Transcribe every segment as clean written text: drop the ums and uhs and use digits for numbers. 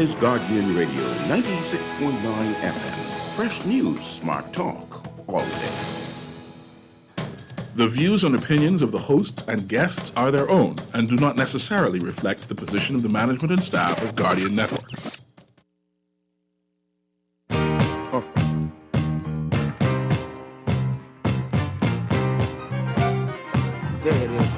is Guardian Radio 96.9 FM. Fresh news, smart talk, all day. The views and opinions of the hosts and guests are their own and do not necessarily reflect the position of the management and staff of Guardian Network. There it is.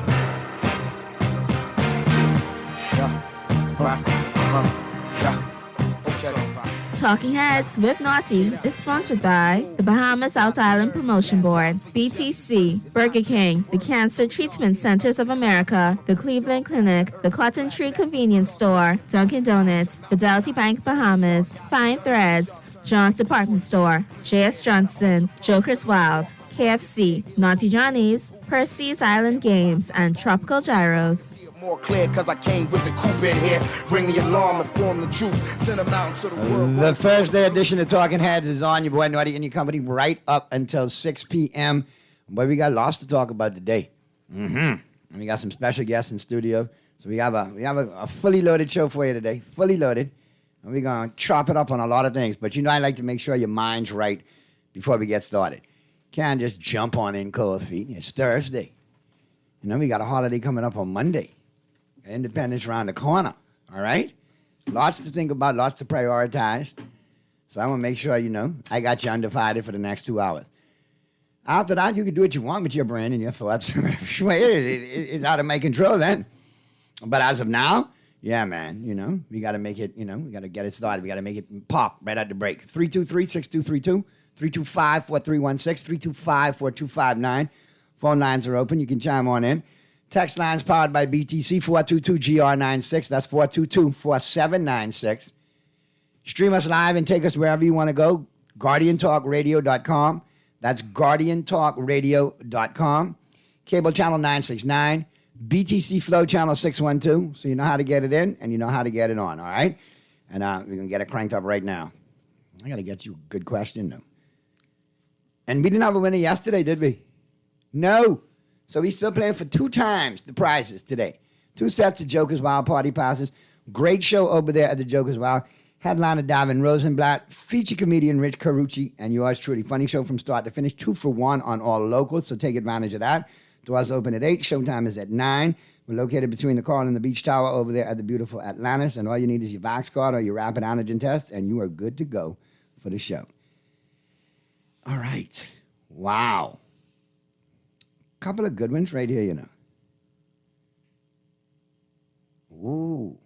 Talking Heads with Naughty is sponsored by the Bahamas South Island Promotion Board, BTC, Burger King, the Cancer Treatment Centers of America, the Cleveland Clinic, the Cotton Tree Convenience Store, Dunkin' Donuts, Fidelity Bank Bahamas, Fine Threads, John's Department Store, J.S. Johnson, Joker's Wild, KFC, Naughty Johnny's, Percy's Island Games, and Tropical Gyros. More clear because I came with the coupe in here. Ring the alarm, inform the troops, send them out into the world. The Thursday edition of Talking Heads is on. Your boy Naughty and your company right up until 6 p.m. But we got lots to talk about today. And we got some special guests in studio. So we have a fully loaded show for you today. Fully loaded. And we're going to chop it up on a lot of things. But you know, I like to make sure your mind's right before we get started. Can't just jump on in cold feet. It's Thursday. You know, we got a holiday coming up on Monday. Independence around the corner, all right? Lots to think about, lots to prioritize. So I want to make sure, you know, I got you undivided for the next 2 hours. After that, you can do what you want with your brain and your thoughts. It's out of my control then. But as of now, yeah, man, you know, we got to make it, you know, we got to get it started. We got to make it pop right at the break. 323-6232, 325-4316, 325-4259. Phone lines are open. You can chime on in. Text lines powered by BTC, 422-GR96. That's 422-4796. Stream us live and take us wherever you want to go. GuardianTalkRadio.com. That's GuardianTalkRadio.com. Cable channel 969. BTC Flow channel 612. So you know how to get it in and you know how to get it on, all right? And we're going to get it cranked up right now. I got to get you a good question, though. And we didn't have a winner yesterday, did we? No. So we're still playing for 2 times the prizes today. 2 sets of Joker's Wild party passes. Great show over there at the Joker's Wild. Headliner Davin Rosenblatt, feature comedian Rich Carucci, and yours truly. Funny show from start to finish. 2 for 1 on all locals, so take advantage of that. Doors open at 8. Showtime is at 9. We're located between the Coral and the Beach Tower over there at the beautiful Atlantis, and all you need is your Vax card or your rapid antigen test, and you are good to go for the show. All right. Wow. Couple of good ones right here, you know. Ooh.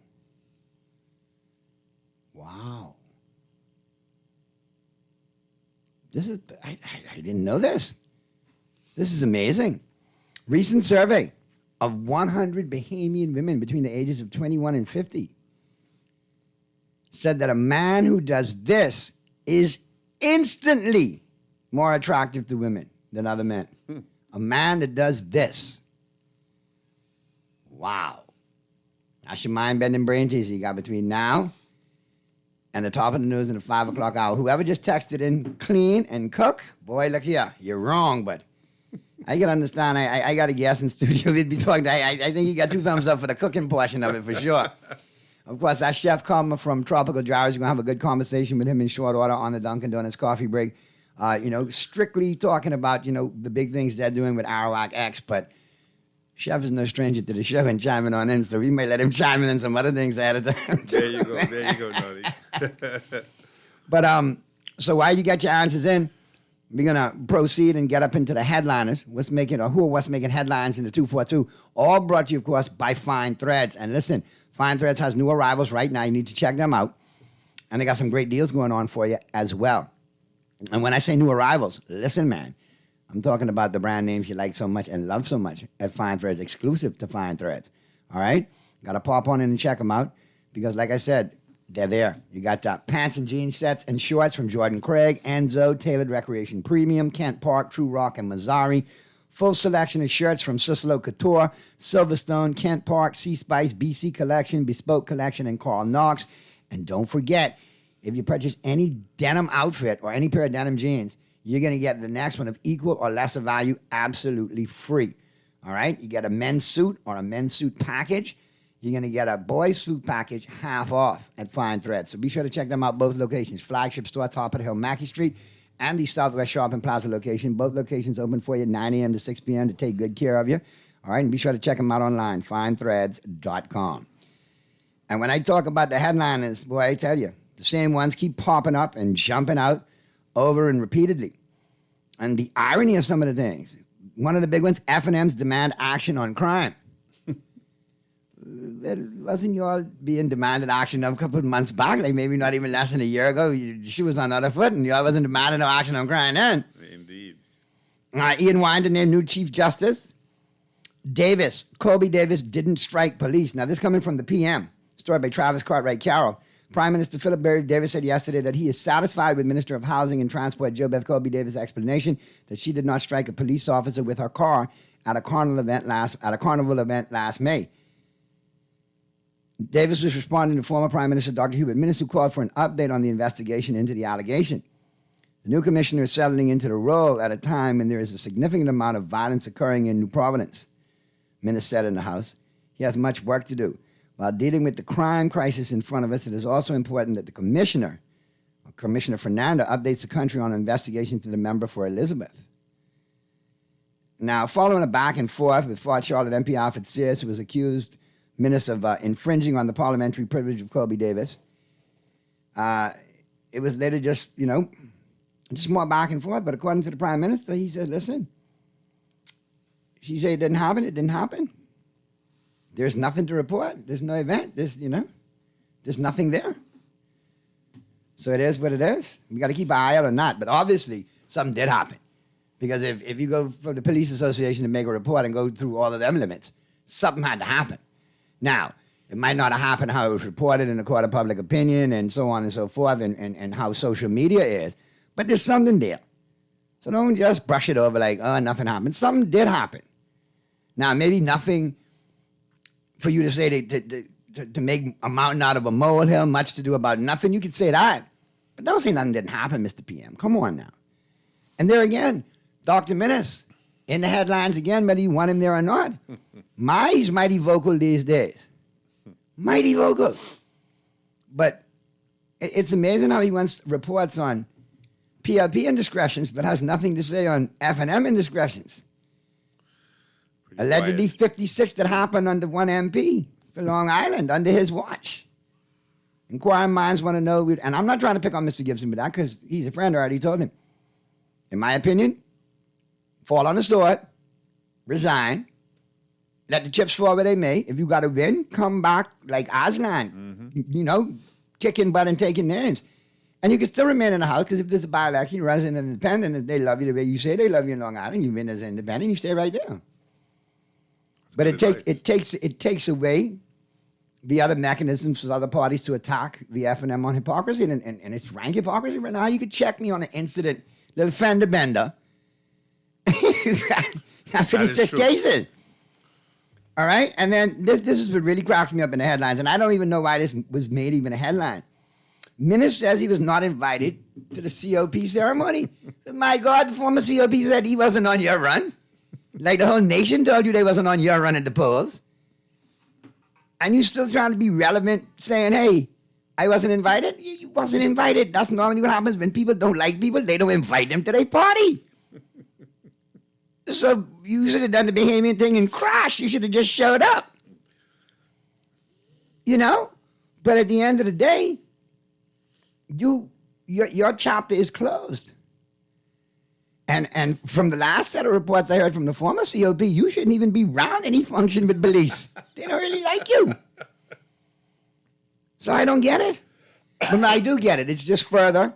Wow. This is, I didn't know this. This is amazing. Recent survey of 100 Bahamian women between the ages of 21 and 50 said that a man who does this is instantly more attractive to women than other men. A man that does this. Wow. That's your mind-bending brain teaser you got between now and the top of the news in the 5 o'clock hour. Whoever just texted in clean and cook, boy, look here. You're wrong, but I can understand. I got a guess in studio. We'd be talking. I think you got 2 thumbs up for the cooking portion of it for sure. Of course, our chef Karma from Tropical Gyros. You're going to have a good conversation with him in short order on the Dunkin' Donuts coffee break. You know, strictly talking about, you know, the big things they're doing with Arawak X, but Chef is no stranger to the show and chiming on in, so we may let him chime in on some other things ahead of time. There you go, Naughty. But, so while you get your answers in, we're going to proceed and get up into the headliners. What's making headlines in the 242, all brought to you, of course, by Fine Threads. And listen, Fine Threads has new arrivals right now. You need to check them out. And they got some great deals going on for you as well. And when I say new arrivals, listen, man, I'm talking about the brand names you like so much and love so much at Fine Threads, exclusive to Fine Threads. All right? Got to pop on in and check them out because, like I said, they're there. You got pants and jeans sets and shorts from Jordan Craig, Enzo, Tailored Recreation Premium, Kent Park, True Rock, and Mazzari. Full selection of shirts from Cicelo Couture, Silverstone, Kent Park, Sea Spice, BC Collection, Bespoke Collection, and Carl Knox. And don't forget, if you purchase any denim outfit or any pair of denim jeans, you're going to get the next one of equal or lesser value absolutely free. All right? You get a men's suit or a men's suit package. you're going to get a boys' food package half off at Fine Threads. So be sure to check them out, both locations. Flagship store, top of the hill, Mackey Street, and the Southwest Shopping Plaza location. Both locations open for you 9 a.m. to 6 p.m. to take good care of you. All right, and be sure to check them out online, finethreads.com. And when I talk about the headliners, boy, I tell you, the same ones keep popping up and jumping out over and repeatedly. And the irony of some of the things, one of the big ones, F&M's demand action on crime. Wasn't you all being demanded action a couple of months back, like maybe not even less than a year ago? She was on the other foot, and you all wasn't demanding no action on crime then. Indeed. Ian Winder named new Chief Justice. Colby Davis didn't strike police. Now, this coming from the PM, story by Travis Cartwright Carroll. Prime Minister Philip Berry Davis said yesterday that he is satisfied with Minister of Housing and Transport JoBeth Colby Davis' explanation that she did not strike a police officer with her car at a carnival event last May. Davis was responding to former Prime Minister Dr. Hubert Minnis, who called for an update on the investigation into the allegation. The new commissioner is settling into the role at a time when there is a significant amount of violence occurring in New Providence. Minnis said in the House, he has much work to do. While dealing with the crime crisis in front of us, it is also important that the Commissioner Fernanda, updates the country on an investigation to the member for Elizabeth. Now, following a back and forth with Fort Charlotte MP Alfred Sears, who was accused Minnis of infringing on the parliamentary privilege of Colby Davis, it was later just more back and forth. But according to the Prime Minister, he said, listen, she said it didn't happen, it didn't happen. There's nothing to report. There's no event. There's nothing there. So it is what it is. We got to keep an eye out on that. But obviously, something did happen. Because if you go for the police association to make a report and go through all of them limits, something had to happen. Now, it might not have happened how it was reported in the court of public opinion and so on and so forth and how social media is. But there's something there. So don't just brush it over like, oh, nothing happened. Something did happen. Now, maybe nothing for you to say to make a mountain out of a molehill, much to do about nothing. You could say that. But don't say nothing didn't happen, Mr. PM. Come on now. And there again, Dr. Minnis in the headlines again, whether you want him there or not. He's mighty vocal these days. Mighty vocal. But it's amazing how he wants reports on PLP indiscretions, but has nothing to say on F&M indiscretions. Allegedly 56 that happened under one MP for Long Island under his watch. Inquiring minds want to know, and I'm not trying to pick on Mr. Gibson with that because he's a friend, I already told him. In my opinion, fall on the sword, resign, let the chips fall where they may. If you got to win, come back like Aslan, kicking butt and taking names. And you can still remain in the House because if there's a by-election, you run as an independent, and they love you the way you say they love you in Long Island, you win as an independent, you stay right there. But it takes away the other mechanisms for other parties to attack the F&M on hypocrisy, and it's rank hypocrisy right now. You could check me on an incident, little fender bender. 56 cases. All right? And then this is what really cracks me up in the headlines, and I don't even know why this was made even a headline. Minnis says he was not invited to the COP ceremony. My God, the former COP said he wasn't on your run. Like the whole nation told you they wasn't on your run at the polls. And you still trying to be relevant saying, hey, I wasn't invited? You wasn't invited. That's normally what happens when people don't like people. They don't invite them to their party. So you should have done the Bahamian thing and crashed. You should have just showed up. But at the end of the day, your chapter is closed. And from the last set of reports I heard from the former COP, you shouldn't even be around any function with police. They don't really like you. So I don't get it. But I do get it. It's just further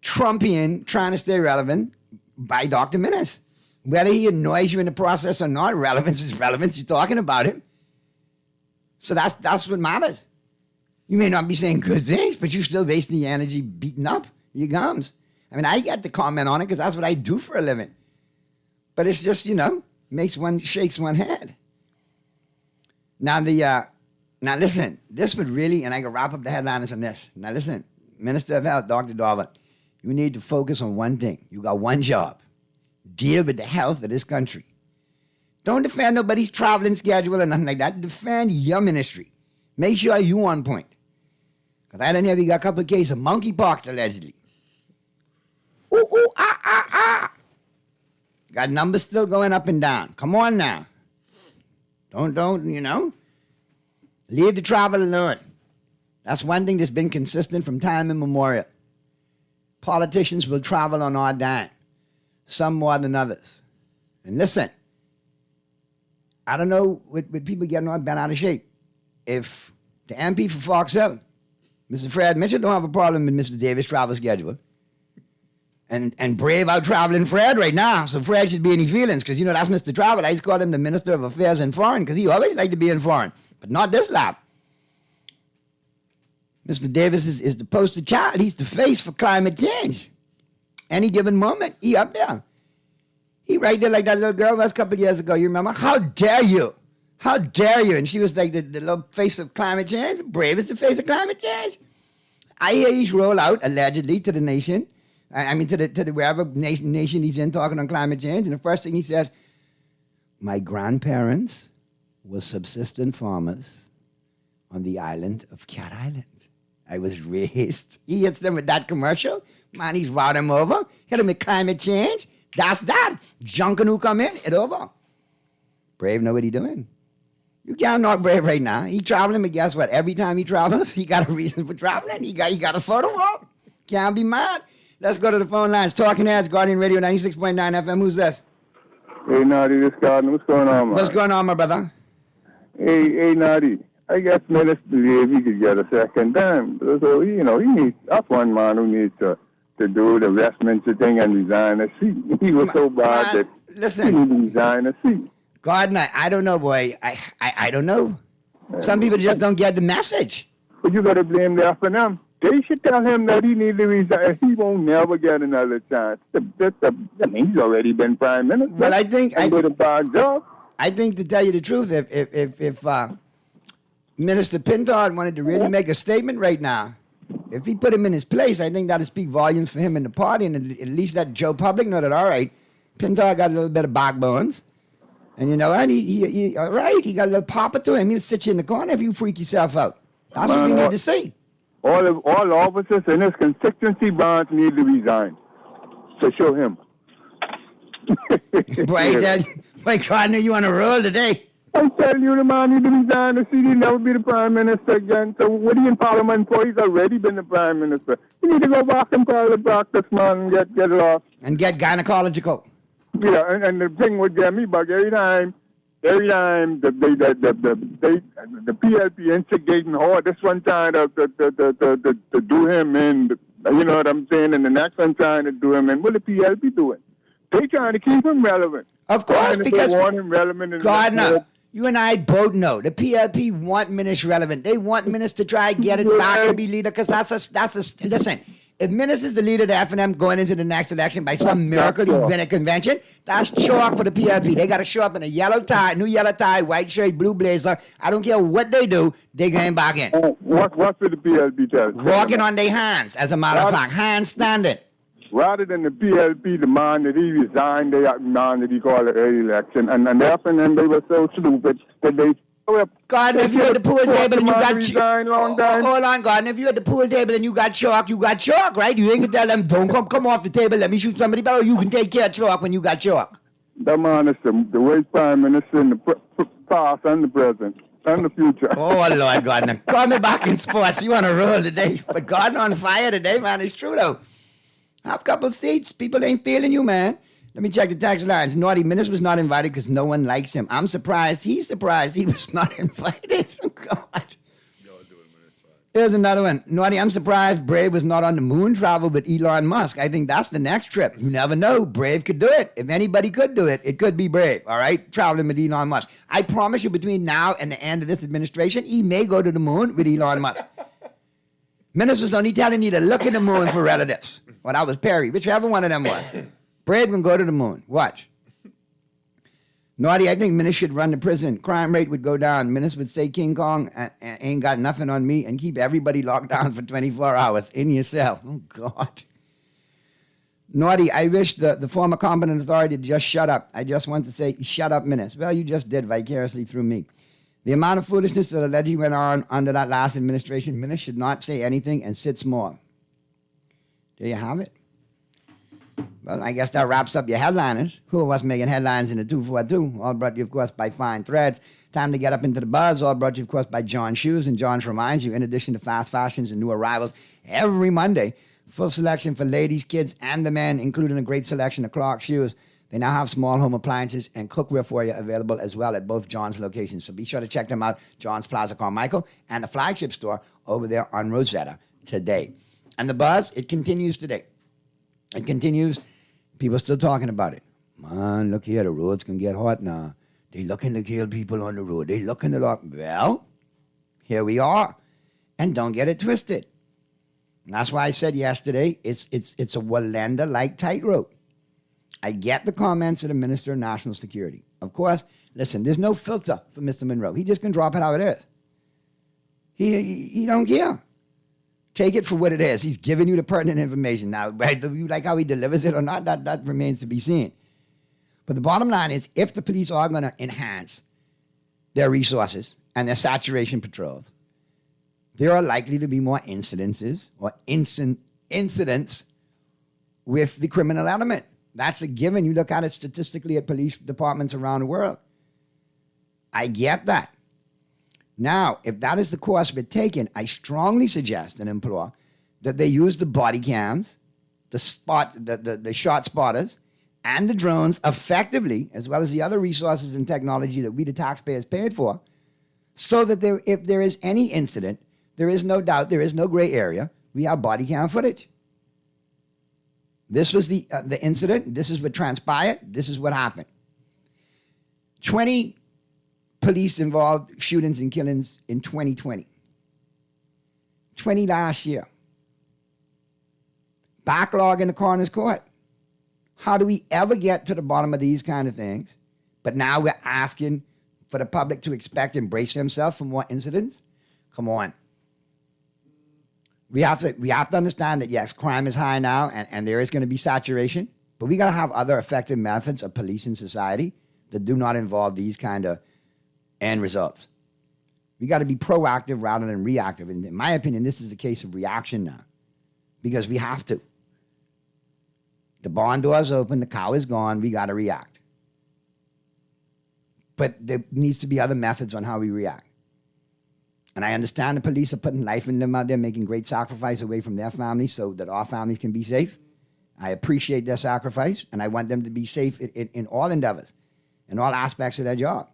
Trumpian trying to stay relevant by Dr. Minnis. Whether he annoys you in the process or not, relevance is relevance. You're talking about him. So that's what matters. You may not be saying good things, but you're still wasting your energy beating up your gums. I mean, I get to comment on it because that's what I do for a living. But it's just, shakes one head. Now, listen, this would really, and I can wrap up the headliners on this. Now, listen, Minister of Health, Dr. Darvin, you need to focus on one thing. You got one job. Deal with the health of this country. Don't defend nobody's traveling schedule or nothing like that. Defend your ministry. Make sure you on point. Because I don't know if you got a couple of cases of monkeypox, allegedly. Ooh, ah. Got numbers still going up and down. Come on now. Don't, leave the travel alone. That's one thing that's been consistent from time immemorial. Politicians will travel on our dime, some more than others. And listen, I don't know with people getting all bent out of shape. If the MP for Fox 7, Mr. Fred Mitchell, don't have a problem with Mr. Davis' travel schedule, and Brave out traveling Fred right now, so Fred should be any feelings, because that's Mr. Travel. I used to call him the Minister of Affairs in Foreign, because he always liked to be in foreign, but not this lap. Mr. Davis is the poster child. He's the face for climate change. Any given moment, he up there. He right there like that little girl was a couple of years ago. You remember? How dare you? How dare you? And she was like the little face of climate change. Brave is the face of climate change. I hear he's roll out, allegedly, to the nation. To the wherever nation he's in talking on climate change. And the first thing he says, my grandparents were subsistent farmers on the island of Cat Island. I was raised. He hits them with that commercial. Man, he's routed him over. Hit him with climate change. That's that. Junkin who come in, it over. Brave know what he doing. You can't knock Brave right now. He traveling, but guess what? Every time he travels, he got a reason for traveling. He got a photo op. Can't be mad. Let's go to the phone lines. Talking Heads, Guardian Radio 96.9 FM. Who's this? Hey, Naughty, this Gardner. What's going on, man? What's going on, my brother? Hey, Naughty. I guess Minister Davey could get a second time. So, he needs, that's one man who needs to do the Westminster thing and resign a seat. He was so bad that listen, he needs to resign a seat. Gardner, I don't know, boy. I don't know. Some people just don't get the message. But you got to blame that for them. They should tell him that he needs to resign. He won't never get another chance. He's already been prime minister. Well, I think I did a bad job. I think, to tell you the truth, if Minister Pintard wanted to really make a statement right now, if he put him in his place, I think that would speak volumes for him in the party, and at least let Joe Public know that, all right, Pintard got a little bit of backbones. And you know what? He all right, he got a little papa to him. He'll sit you in the corner if you freak yourself out. That's what we need to see. All officers in his constituency branch need to resign. So show him. Boy, Gardner, you on a roll today. I'm telling you, the man need to resign. The city never be the prime minister again. So what are you in parliament for? He's already been the prime minister. You need to go back and private practice, man, and get lost. And get gynecological. Yeah, and the thing would get me bug every time the PLP instigating hard. This one time to do him in, you know what I'm saying, and the next one trying to do him in. What the PLP doing? They trying to keep him relevant. Of course, because they want him relevant. Gardner, you and I both know the PLP want Minnis relevant. They want Minnis to try get it back and be leader, because listen. If Minnis is the leader of the FNM going into the next election by some miracle, you win a convention, that's chalk for the PLP. They got to show up in a yellow tie, new yellow tie, white shirt, blue blazer. I don't care what they do, they going back in. What will the PLP tell? Walking on their hands, as a matter of fact, hands standing. Rather than the PLP demand that he resign, they demand that he call an early election. And the FNM, they were so stupid that they... Gardner, if you're at the pool table and you got hold on, Gardner. If you're at the pool table and you got chalk, right? You ain't gonna tell them, don't come off the table, let me shoot somebody better. You can take care of chalk when you got chalk. That man is the worst prime minister in the past and the present and the future. Oh, Lord, Gardner. Call me back in sports. You on a roll today. But Gardner on fire today, man. It's true, though. Have a couple seats. People ain't feeling you, man. Let me check the text lines. Naughty Minnis was not invited because no one likes him. I'm surprised. He's surprised he was not invited. Oh, God. Here's another one. Naughty, I'm surprised Brave was not on the moon travel with Elon Musk. I think that's the next trip. You never know. Brave could do it. If anybody could do it, it could be Brave, all right? Traveling with Elon Musk. I promise you, between now and the end of this administration, he may go to the moon with Elon Musk. Minnis was only telling you to look at the moon for relatives. Well, that was Perry. Whichever one of them was. Brave can go to the moon. Watch. Naughty, I think Minnis should run the prison. Crime rate would go down. Minnis would say King Kong ain't got nothing on me and keep everybody locked down for 24 hours in your cell. Oh, God. Naughty, I wish the former competent authority to just shut up. I just want to say, shut up, Minnis. Well, you just did vicariously through me. The amount of foolishness that allegedly went on under that last administration, ministers should not say anything and sit small. There you have it. Well, I guess that wraps up your headliners. Who was making headlines in the 242? All brought to you, of course, by Fine Threads. Time to get up into the buzz. All brought to you, of course, by John Shoes. And John reminds you, in addition to fast fashions and new arrivals, every Monday, full selection for ladies, kids, and the men, including a great selection of Clark shoes. They now have small home appliances and cookware for you available as well at both John's locations. So be sure to check them out, John's Plaza Carmichael and the flagship store over there on Rosetta today. And the buzz, it continues today. It continues. People are still talking about it. Man, look here, the roads can get hot now. They looking to kill people on the road. They looking to lock. Well, here we are. And don't get it twisted. And that's why I said yesterday, it's a Walenda-like tightrope. I get the comments of the Minister of National Security. Of course, listen, there's no filter for Mr. Monroe. He just can drop it how it is. He don't care. Take it for what it is. He's giving you the pertinent information. Now, right, do you like how he delivers it or not? That remains to be seen. But the bottom line is, if the police are going to enhance their resources and their saturation patrols, there are likely to be more incidences or incidents with the criminal element. That's a given. You look at it statistically at police departments around the world. I get that. Now, if that is the course we're taking, I strongly suggest and implore that they use the body cams, the shot spotters, and the drones effectively, as well as the other resources and technology that we, the taxpayers, paid for, so that if there is any incident, there is no doubt, there is no gray area, we have body cam footage. This was the incident. This is what transpired. This is what happened. 20 police-involved shootings and killings in 2020. 20 last year. Backlog in the coroner's court. How do we ever get to the bottom of these kind of things? But now we're asking for the public to expect and brace themselves for more incidents? Come on. We have to understand that, yes, crime is high now and there is going to be saturation, but we got to have other effective methods of policing society that do not involve these kind of end results. We got to be proactive rather than reactive. And in my opinion, this is a case of reaction now because we have to. The barn door's open, the cow is gone, we got to react. But there needs to be other methods on how we react. And I understand the police are putting life in them out there, making great sacrifice away from their families so that our families can be safe. I appreciate their sacrifice, and I want them to be safe in all endeavors, in all aspects of their job.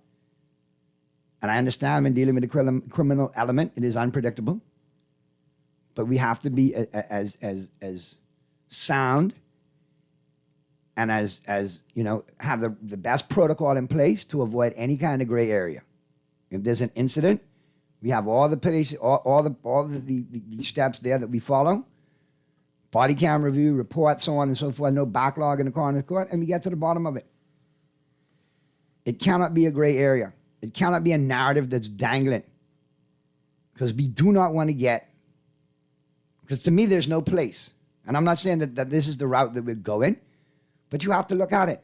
And I understand when dealing with the criminal element, it is unpredictable. But we have to be as sound and as you know, have the best protocol in place to avoid any kind of gray area. If there's an incident, we have all the police, all the steps there that we follow. Body cam review, report, so on and so forth. No backlog in the coroner's court, and we get to the bottom of it. It cannot be a gray area. It cannot be a narrative that's dangling. Because we do not want to get, because to me there's no place. And I'm not saying that this is the route that we're going, but you have to look at it.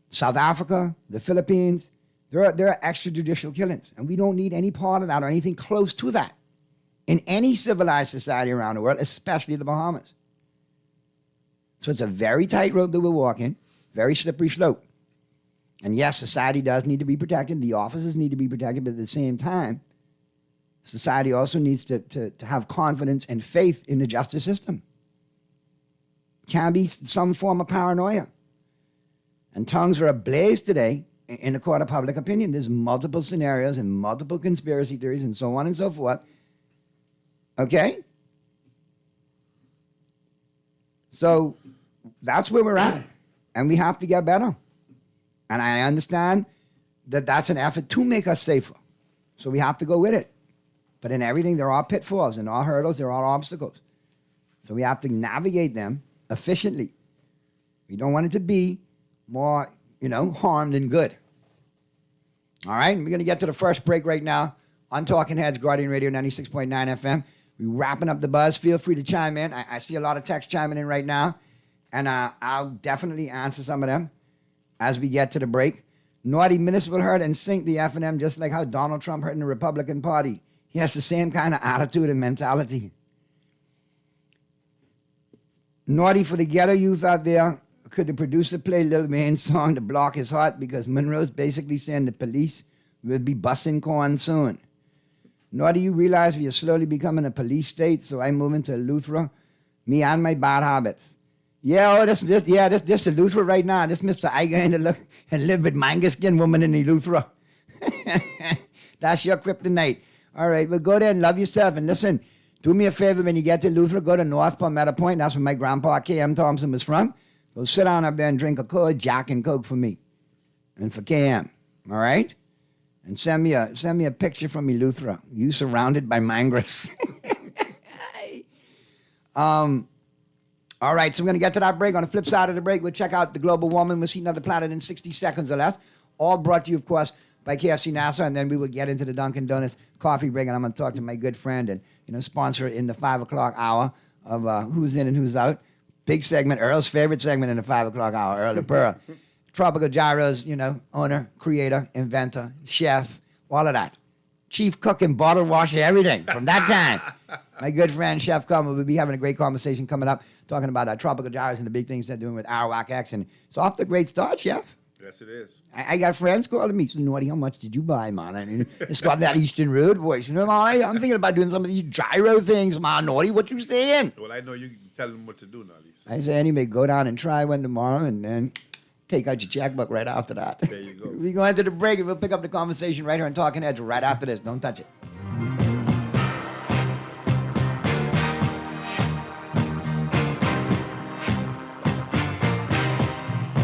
South Africa, the Philippines, there are extrajudicial killings, and we don't need any part of that or anything close to that in any civilized society around the world, especially the Bahamas. So it's a very tight road that we're walking, very slippery slope. And yes, society does need to be protected. The officers need to be protected, but at the same time, society also needs to have confidence and faith in the justice system. Can be some form of paranoia. And tongues are ablaze today in the court of public opinion. There's multiple scenarios and multiple conspiracy theories and so on and so forth. Okay? So that's where we're at. And we have to get better. And I understand that that's an effort to make us safer. So we have to go with it. But in everything, there are pitfalls and all hurdles, there are obstacles. So we have to navigate them efficiently. We don't want it to be more, harm than good. All right, we're going to get to the first break right now on Talking Heads, Guardian Radio 96.9 FM. We're wrapping up the buzz. Feel free to chime in. I see a lot of text chiming in right now, and I'll definitely answer some of them as we get to the break. Naughty Minister will hurt and sink the F&M just like how Donald Trump hurt in the Republican Party. He has the same kind of attitude and mentality. Naughty for the ghetto youth out there. Could the producer play Lil Wayne's song to block his heart? Because Monroe's basically saying the police will be busting corn soon. Naughty, you realize we are slowly becoming a police state, so I'm moving to Eleuthera. Me and my bad habits. Yeah, this Eleuthera right now. This Mr. I going to look and live with manga skin woman in Eleuthera. That's your kryptonite. All right, well, go there and love yourself. And listen, do me a favor when you get to Eleuthera, go to North Palmetto Point. That's where my grandpa, K.M. Thompson, was from. Go sit down up there and drink a cold Jack and Coke for me. And for K.M., all right? And send me a picture from Eleuthera. You surrounded by mangroves. All right, so we're going to get to that break. On the flip side of the break, we'll check out the global warming. We'll see another planet in 60 seconds or less. All brought to you, of course, by KFC Nassau. And then we will get into the Dunkin' Donuts coffee break. And I'm going to talk to my good friend and, sponsor in the 5 o'clock hour of Who's In and Who's Out. Big segment, Earl's favorite segment in the 5 o'clock hour, Earl the Pearl. Tropical Gyros, owner, creator, inventor, chef, all of that. Chief cook and bottle washer, everything from that time. My good friend, Chef Comer, will be having a great conversation coming up, talking about Tropical Gyros and the big things they're doing with Arawak X. And it's off to a great start, Chef. Yes, it is. I got friends calling me, so Naughty, how much did you buy, man? I mean, it's got that Eastern Road voice. Man, I'm thinking about doing some of these gyro things, man. Naughty, what you saying? Well, I know you can tell them what to do, Naughty. So. I say, anyway, go down and try one tomorrow and then take out your checkbook right after that. There you go. We go into the break and we'll pick up the conversation right here on Talking Heads right after this. Don't touch it.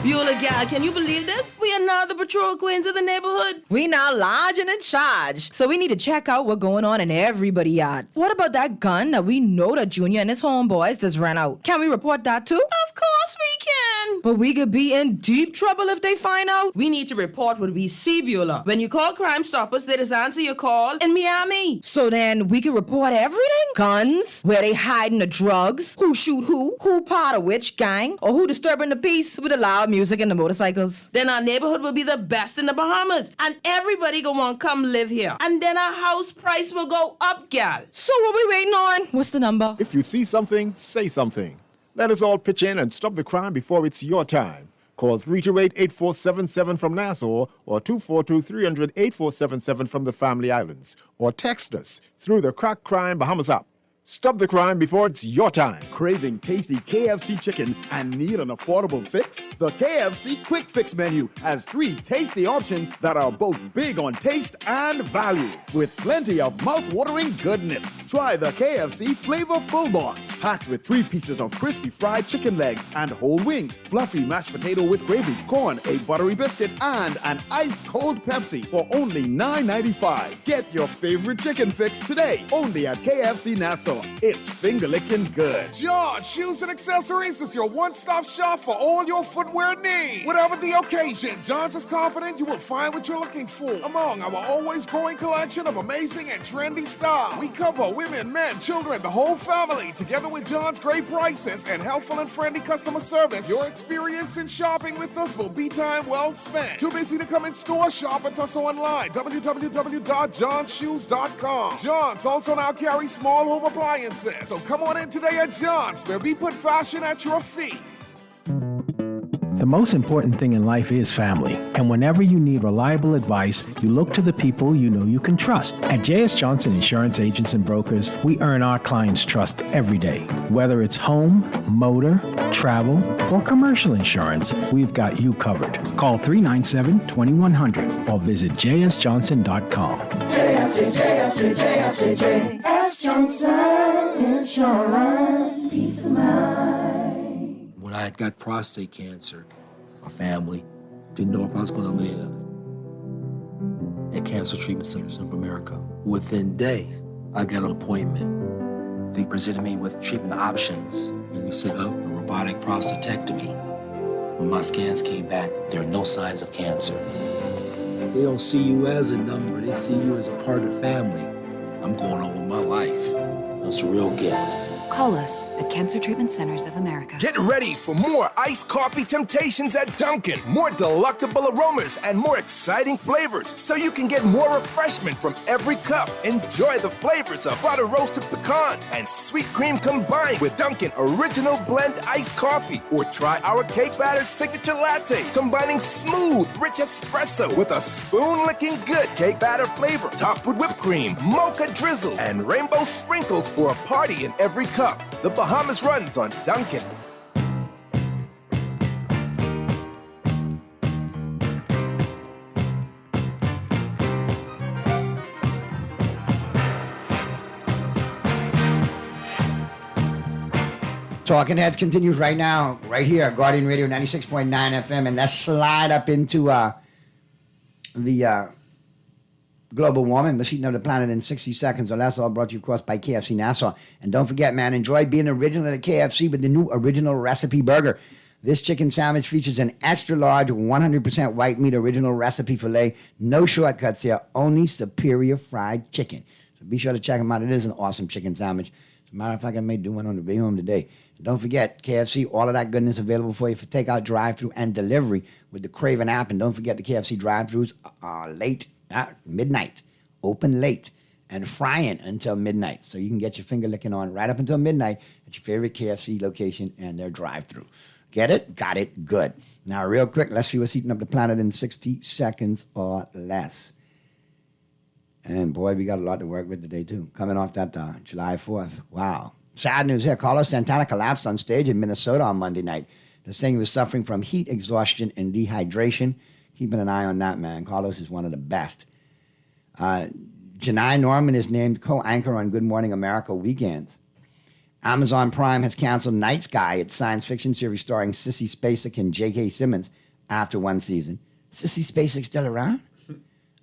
Beulah gal, can you believe this? We are now the patrol queens of the neighborhood. We now large and in charge. So we need to check out what's going on in everybody's yard. What about that gun that we know that Junior and his homeboys just ran out? Can we report that too? Of course we can. But we could be in deep trouble if they find out. We need to report what we see, Beulah. When you call Crime Stoppers, they just answer your call in Miami. So then we can report everything? Guns, where they hiding the drugs, who shoot who part of which gang, or who disturbing the peace with the loud music and the motorcycles. Then our neighborhood will be the best in the Bahamas, and everybody gonna want to come live here. And then our house price will go up, gal. So what we waiting on? What's the number? If you see something, say something. Let us all pitch in and stop the crime before it's your time. Call 328-8477 from Nassau or 242-300-8477 from the Family Islands. Or text us through the Crack Crime Bahamas app. Stop the crime before it's your time. Craving tasty KFC chicken and need an affordable fix? The KFC Quick Fix menu has 3 tasty options that are both big on taste and value, with plenty of mouth-watering goodness. Try the KFC Flavor Full Box, packed with 3 pieces of crispy fried chicken legs and whole wings, fluffy mashed potato with gravy, corn, a buttery biscuit, and an ice-cold Pepsi for only $9.95. Get your favorite chicken fix today, only at KFC Nassau. It's finger-licking good. John Shoes and Accessories is your one-stop shop for all your footwear needs. Whatever the occasion, John's is confident you will find what you're looking for among our always growing collection of amazing and trendy styles. We cover women, men, children, the whole family, together with John's great prices and helpful and friendly customer service. Your experience in shopping with us will be time well spent. Too busy to come in store? Shop with us online. www.johnshoes.com. John's also now carries small home appliances. So come on in today at John's, where we put fashion at your feet. The most important thing in life is family. And whenever you need reliable advice, you look to the people you know you can trust. At J.S. Johnson Insurance Agents and Brokers, we earn our clients' trust every day. Whether it's home, motor, travel, or commercial insurance, we've got you covered. Call 397-2100 or visit jsjohnson.com. JS Johnson Insurance. Peace of mind. When I had got prostate cancer, my family didn't know if I was going to live. At Cancer Treatment Centers of America, within days, I got an appointment. They presented me with treatment options, and we set up a robotic prostatectomy. When my scans came back, there are no signs of cancer. They don't see you as a number, they see you as a part of the family. I'm going on with my life. It's a real gift. Call us at Cancer Treatment Centers of America. Get ready for more iced coffee temptations at Dunkin'. More delectable aromas and more exciting flavors, so you can get more refreshment from every cup. Enjoy the flavors of butter roasted pecans and sweet cream combined with Dunkin' Original Blend iced coffee. Or try our cake batter signature latte, combining smooth, rich espresso with a spoon-licking good cake batter flavor, topped with whipped cream, mocha drizzle, and rainbow sprinkles for a party in every cup. The Bahamas runs on Dunkin'. Talking Heads continues right now, right here, Guardian Radio 96.9 FM, and let's slide up into the global warming, the heating of the planet in 60 seconds or less, all brought to you, of course, by KFC Nassau. And don't forget, man, enjoy being original at KFC with the new original recipe burger. This chicken sandwich features an extra large 100% white meat original recipe filet. No shortcuts here, only superior fried chicken. So be sure to check them out. It is an awesome chicken sandwich. As a matter of fact, I may do one on the way home today. And don't forget, KFC, all of that goodness available for you for takeout, drive-thru, and delivery with the Craven app. And don't forget, the KFC drive-thrus are late at midnight, open late, and frying until midnight. So you can get your finger licking on right up until midnight at your favorite KFC location and their drive-thru. Get it? Got it? Good. Now, real quick, let's see what's heating up the planet in 60 seconds or less. And boy, we got a lot to work with today, too. Coming off that July 4th. Wow. Sad news here. Carlos Santana collapsed on stage in Minnesota on Monday night. They're saying he was suffering from heat exhaustion and dehydration. Keeping an eye on that, man. Carlos is one of the best. Janai Norman is named co-anchor on Good Morning America weekends. Amazon Prime has canceled Night Sky, its science fiction series starring Sissy Spacek and J.K. Simmons after one season. Sissy Spacek still around?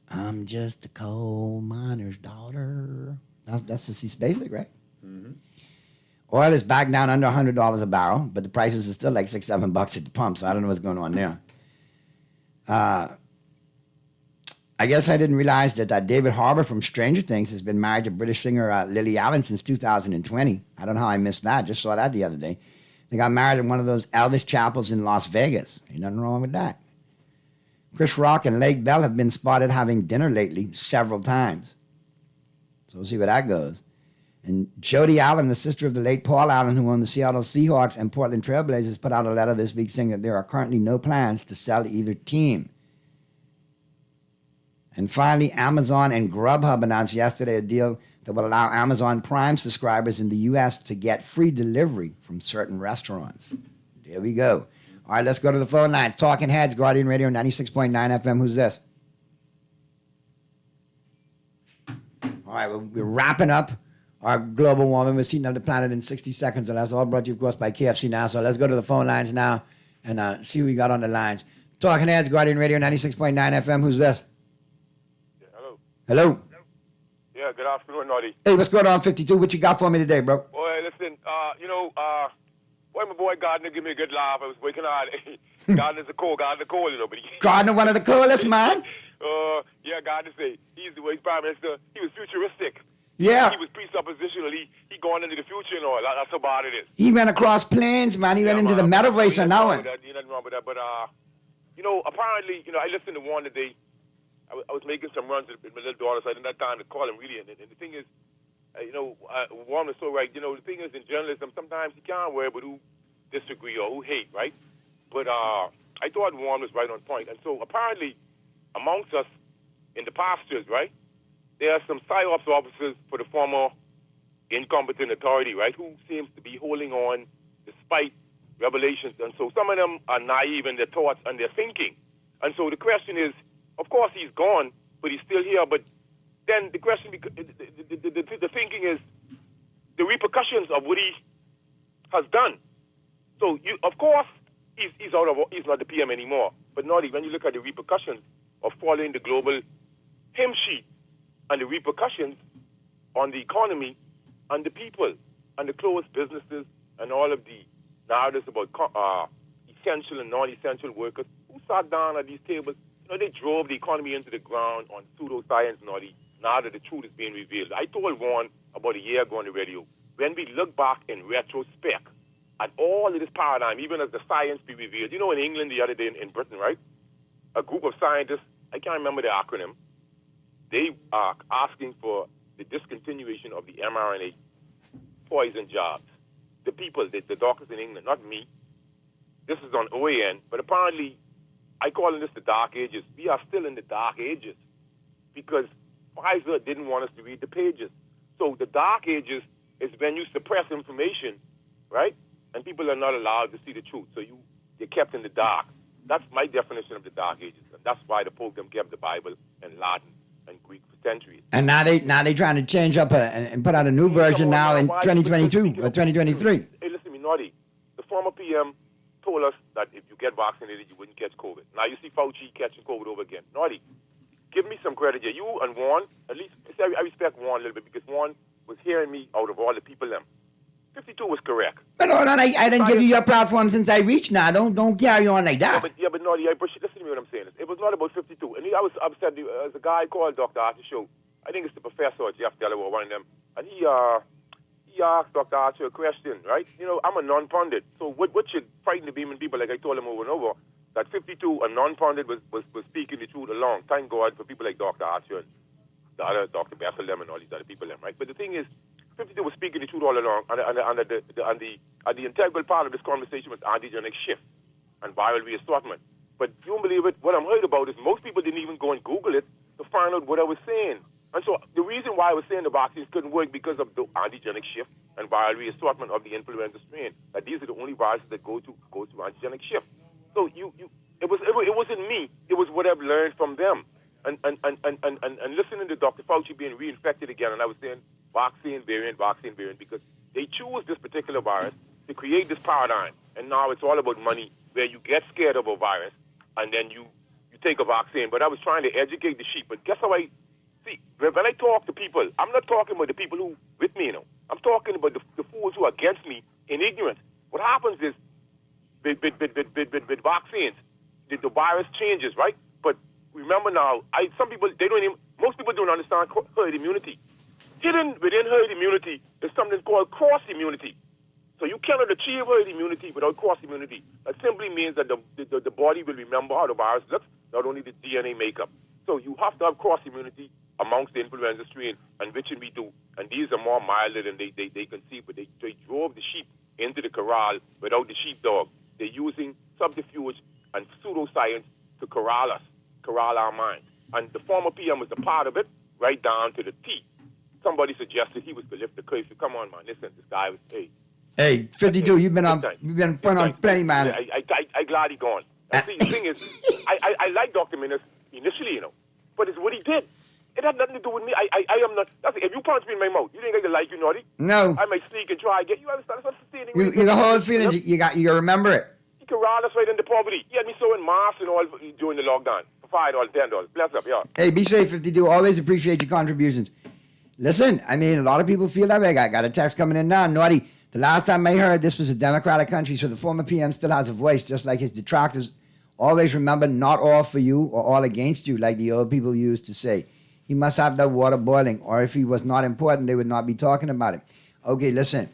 I'm just a coal miner's daughter. That's Sissy Spacek, right? Mm-hmm. Oil is back down under $100 a barrel, but the prices are still like $6-7 at the pump, so I don't know what's going on there. I guess I didn't realize that David Harbour from Stranger Things has been married to British singer Lily Allen since 2020. I don't know how I missed that. Just saw that the other day. They got married in one of those Elvis chapels in Las Vegas. Ain't nothing wrong with that. Chris Rock and Lake Bell have been spotted having dinner lately several times. So we'll see where that goes. And Jody Allen, the sister of the late Paul Allen, who owned the Seattle Seahawks and Portland Trailblazers, put out a letter this week saying that there are currently no plans to sell either team. And finally, Amazon and Grubhub announced yesterday a deal that will allow Amazon Prime subscribers in the U.S. to get free delivery from certain restaurants. There we go. All right, let's go to the phone lines. Talking Heads, Guardian Radio 96.9 FM. Who's this? All right, we're wrapping up our global warming. We're heating up the planet in 60 seconds, and that's all brought to you, of course, by KFC now. So let's go to the phone lines now and see who we got on the lines. Talking Heads, Guardian Radio 96.9 FM. Who's this? Hello. Yeah, good afternoon, Noddy. Hey, what's going on, 52? What you got for me today, bro? Boy, listen, boy, my boy Gardner give me a good laugh. I was waking hard. Gardner's cold, you know, but Gardner, one of the coolest, man. Yeah, Gardner say he's Prime Minister. He was futuristic. Yeah. He was presuppositional. He going into the future and all. That's how bad it is. He went across planes, man. He went into the metaverse on that one. You're not wrong with that, but, apparently, I listened to one today. I was making some runs with my little daughter, so I didn't have time to call him really. And the thing is, Warren is so right. The thing is, in journalism, sometimes you can't worry about who disagree or who hate, right? But I thought Warren was right on point. And so apparently, amongst us in the pastures, right, there are some PSYOPs officers for the former incompetent authority, right, who seems to be holding on despite revelations. And so some of them are naive in their thoughts and their thinking. And so the question is, of course, he's gone, but he's still here. But then the question, the thinking is the repercussions of what he has done. So, of course, he's not the PM anymore. But not when you look at the repercussions of following the global hymn sheet and the repercussions on the economy and the people and the closed businesses and all of the narratives about essential and non-essential workers who sat down at these tables. They drove the economy into the ground on pseudoscience, now that the truth is being revealed. I told Warren about a year ago on the radio when we look back in retrospect at all of this paradigm, even as the science be revealed. You know, in England the other day, in Britain, right? A group of scientists, I can't remember the acronym, they are asking for the discontinuation of the mRNA poison jobs. The people, the doctors in England, not me. This is on OAN, but apparently, I call this the dark ages. We are still in the dark ages because Pfizer didn't want us to read the pages. So the dark ages is when you suppress information, right? And people are not allowed to see the truth. So you're kept in the dark. That's my definition of the dark ages. And that's why the Pope them kept the Bible in Latin and Greek for centuries. And now they trying to change up and put out a new version now in 2022 or 2023. Hey, listen to me, Naughty. The former PM told us that if you get vaccinated, you wouldn't catch COVID. Now you see Fauci catching COVID over again. Naughty, give me some credit here. You and Warren, at least I respect Warren a little bit because Warren was hearing me out of all the people them. 52 was correct. But hold on, I didn't give you your platform since I reached now. Don't carry on like that. Yeah, but Naughty, listen to me what I'm saying. It was not about 52. And I was upset. There's a guy called Dr. Archer Show. I think it's the professor at Jeff Delaware, one of them. And he asked Dr. Archer a question, right? You know, I'm a non-pundit. So what should frighten the beaming people, like I told him over and over, that 52, a non-pundit, was speaking the truth along. Thank God for people like Dr. Archer and the other Dr. Bessel and all these other people, right? But the thing is, 52 was speaking the truth all along, and the integral part of this conversation was antigenic shift and viral reassortment. But you don't believe it, what I'm worried about is most people didn't even go and Google it to find out what I was saying. And so the reason why I was saying the vaccines couldn't work because of the antigenic shift and viral reassortment of the influenza strain. That these are the only viruses that go through antigenic shift. So it wasn't me. It was what I've learned from them. And listening to Dr. Fauci being reinfected again, and I was saying vaccine variant, because they choose this particular virus to create this paradigm. And now it's all about money, where you get scared of a virus and then you take a vaccine. But I was trying to educate the sheep. But guess how see, when I talk to people, I'm not talking about the people who with me, I'm talking about the fools who are against me in ignorance. What happens is, with vaccines, the virus changes, right? But remember now, most people don't understand herd immunity. Hidden within herd immunity is something called cross immunity. So you cannot achieve herd immunity without cross immunity. That simply means that the body will remember how the virus looks, not only the DNA makeup. So you have to have cross immunity amongst the influenza strain, and which we do. And these are more milder than they conceive, but they drove the sheep into the corral without the sheepdog. They're using subterfuge and pseudoscience to corral us, corral our minds. And the former PM was a part of it, right down to the T. Somebody suggested he was to lift the curfew. Come on, man. Listen, this guy was, Hey, 52, you've been on plenty, man. I glad he gone. See, the thing is, I like Dr. Minnis initially, but it's what he did. It had nothing to do with me. I am not. If you punch me in my mouth, you think I can like you, Naughty? No. I might sneak and try and get you. Understand? That's sustaining. You got whole feelings. You got to remember it. He corralled us right into poverty. He had me sewing masks and all during the lockdown for $5, $10. Bless up, yeah. Hey, be safe, 52. Always appreciate your contributions. Listen, I mean, a lot of people feel that way. I got a text coming in now. Naughty, the last time I heard this was a Democratic country, so the former PM still has a voice, just like his detractors. Always remember, not all for you or all against you, like the old people used to say. He must have that water boiling, or if he was not important, they would not be talking about him. Okay, listen.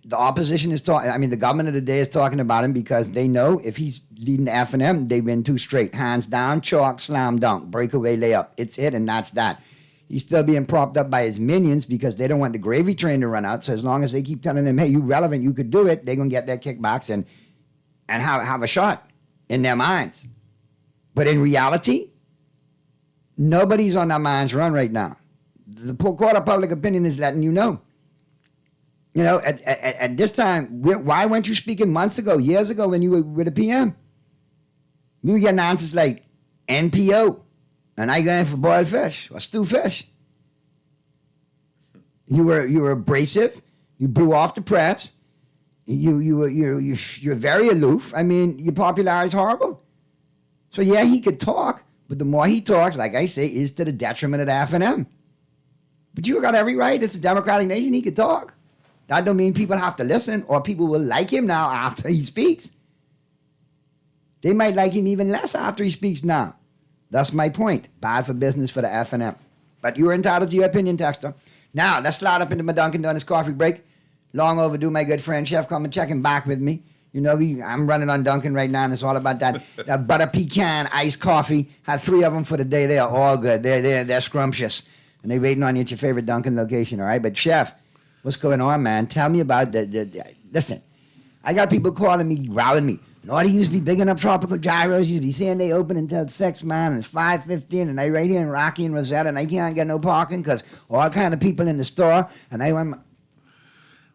The opposition is talking, the government of the day is talking about him because they know if he's leading the F&M, they win 2 straight. Hands down, chalk, slam dunk, breakaway layup. It's it, and that's that. He's still being propped up by his minions because they don't want the gravy train to run out. So as long as they keep telling him, hey, you relevant, you could do it, they're going to get their kickbacks and have a shot in their minds. But in reality, nobody's on their minds run right now. The court of public opinion is letting you know. At this time, why weren't you speaking months ago, years ago when you were with the PM? We were getting answers like NPO, and I going for boiled fish or stew fish. You were abrasive. You blew off the press. You're very aloof. Your popularity is horrible. So yeah, he could talk, but the more he talks, like I say, is to the detriment of the F&M. But you got every right. It's a democratic nation. He could talk. That don't mean people have to listen or people will like him now after he speaks. They might like him even less after he speaks now. That's my point. Bad for business for the F&M. But you're entitled to your opinion, Texter. Now, let's slide up into my Dunkin' Donuts coffee break. Long overdue, my good friend Chef coming checking back with me. You know, I'm running on Dunkin' right now, and it's all about that butter pecan iced coffee. Had 3 of them for the day. They are all good. They're scrumptious. And they're waiting on you at your favorite Dunkin' location, all right? But, Chef, what's going on, man? Tell me about listen, I got people calling me, routing me. Naughty used to be bigging up Tropical Gyros. Used to be saying they open until 6, man, and it's 5:15, and they right here in Rocky and Rosetta, and I can't get no parking because all kind of people in the store, and I went...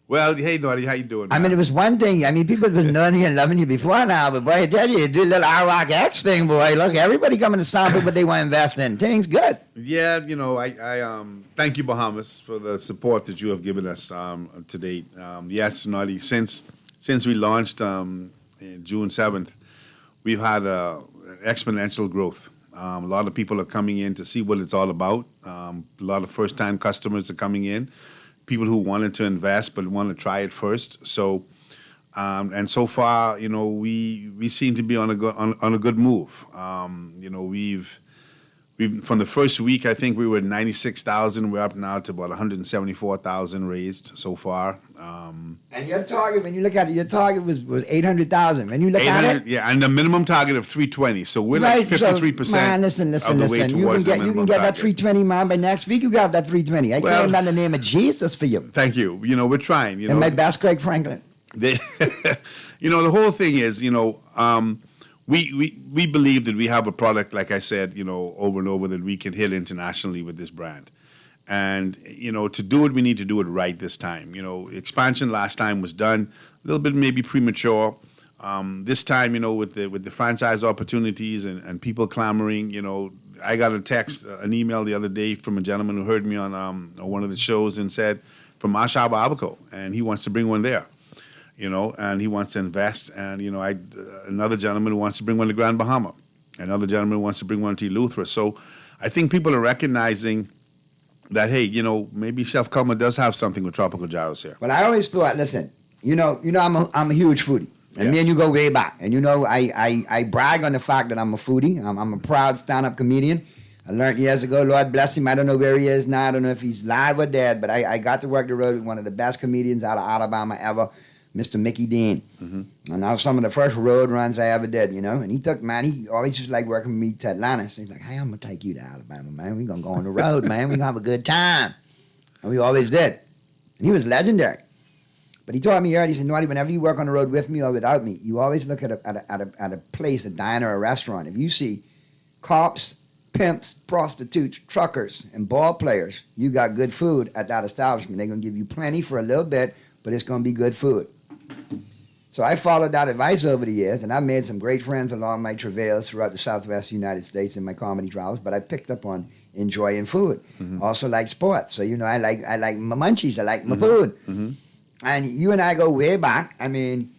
Well, hey, Naughty, how you doing, man? I mean, it was one thing. I mean, people was knowing you and loving you before now, but boy, I tell you do a little iRock X thing, boy. Look, everybody coming to sample what they want to invest in. Things good. Yeah, you know, I thank you, Bahamas, for the support that you have given us to date. Yes, Naughty, since we launched in June 7th, we've had exponential growth. A lot of people are coming in to see what it's all about. A lot of first-time customers are coming in. People who wanted to invest but want to try it first. So, and so far, you know, we seem to be on a good move. You know, we've from the first week, I think we were at 96,000. We're up now to about 174,000 raised so far. And your target, when you look at it, your target was 800,000. When you look at it, yeah, and the minimum target of 320. So we're like 53% man, listen. of the way towards the minimum You can get that target. 320, man. By next week, you got that 320. I claim that in the name of Jesus for you. Thank you. You know, we're trying. You And know, my best, Craig Franklin. you know, the whole thing is, you know, we believe that we have a product, like I said, you know, over and over, that we can hit internationally with this brand. And, you know, to do it, we need to do it right this time. You know, expansion last time was done a little bit maybe premature. This time, you know, with the franchise opportunities and people clamoring, you know, I got a text, an email the other day from a gentleman who heard me on one of the shows and said, from Ashaba Abaco, and he wants to bring one there. You know, and he wants to invest. And, you know, another gentleman who wants to bring one to Grand Bahama. Another gentleman who wants to bring one to Eleuthera. So I think people are recognizing that, hey, you know, maybe Chef Culmer does have something with Tropical Gyros here. Well, I always thought, listen, you know, I'm a huge foodie. And me and you go way back. And, you know, I brag on the fact that I'm a foodie. I'm a proud stand-up comedian. I learned years ago, Lord bless him. I don't know where he is now. I don't know if he's live or dead. But I got to work the road with one of the best comedians out of Alabama ever, Mr. Mickey Dean. Mm-hmm. And that was some of the first road runs I ever did, you know. And he always just like working with me to Atlanta. So he's like, hey, I'm going to take you to Alabama, man. We're going to go on the road, man. We're going to have a good time. And we always did. And he was legendary. But he told me earlier, he said, Naughty, whenever you work on the road with me or without me, you always look at a place, a diner, a restaurant. If you see cops, pimps, prostitutes, truckers, and ball players, you got good food at that establishment. They're going to give you plenty for a little bit, but it's going to be good food. So I followed that advice over the years, and I've made some great friends along my travails throughout the Southwest United States in my comedy travels, but I picked up on enjoying food. Mm-hmm. Also like sports. So, you know, I like my munchies. I like my food. Mm-hmm. And you and I go way back. I mean,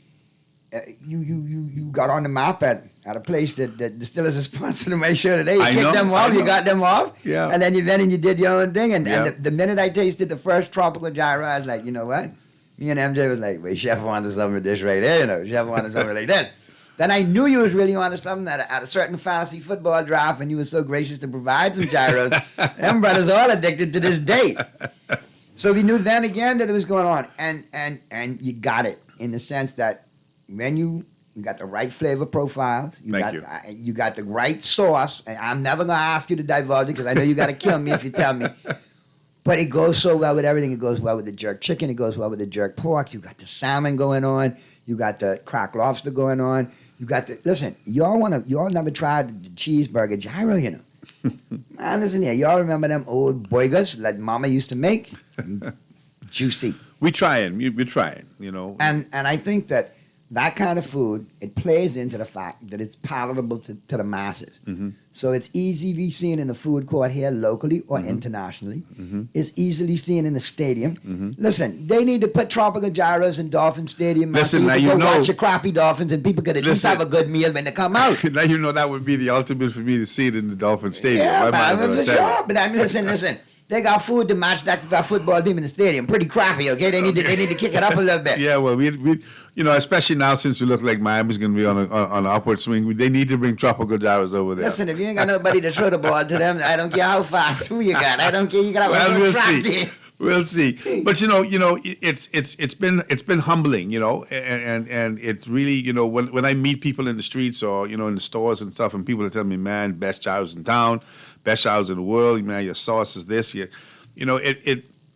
you got on the map at a place that still is a sponsor to my show today. You kicked them off, you got them off. Yeah. And then you did your own thing. And the minute I tasted the first Tropical Gyro, I was like, you know what? Me and MJ was like, wait, Chef wanted something with this right there, you know. Chef wanted something like that. Then I knew you was really onto something at a certain fantasy football draft, and you were so gracious to provide some gyros. Them brothers all addicted to this day. So we knew then again that it was going on. And you got it in the sense that when you got the right flavor profiles, you got the right sauce, and I'm never going to ask you to divulge it because I know you got to kill me if you tell me. But it goes so well with everything. It goes well with the jerk chicken. It goes well with the jerk pork. You got the salmon going on. You got the cracked lobster going on. You got the listen. Y'all never tried the cheeseburger gyro, you know. Man, listen here. Y'all remember them old burgers that Mama used to make? Juicy. We're trying, you know. And I think that kind of food, it plays into the fact that it's palatable to the masses. Mm-hmm. So it's easily seen in the food court here locally or internationally. Mm-hmm. It's easily seen in the stadium. Mm-hmm. Listen, they need to put Tropical Gyros in Dolphin Stadium. Listen, now you know. Watch your crappy Dolphins and people could at least have a good meal when they come out. Now you know that would be the ultimate for me to see it in the Dolphin Stadium. Yeah, for sure. But I mean, listen. They got food to match that football team in the stadium. Pretty crappy, okay? They need to kick it up a little bit. Yeah, well, we you know, especially now since we look like Miami's going to be on an upward swing, they need to bring Tropical Gyros over there. Listen, if you ain't got nobody to throw the ball to them, I don't care how fast, who you got. I don't care. You got to have a track. We'll see. But it's been humbling, and it really, when I meet people in the streets or in the stores and stuff, and people are telling me, man, best gyros in town, best gyros in the world, man, your sauce is this,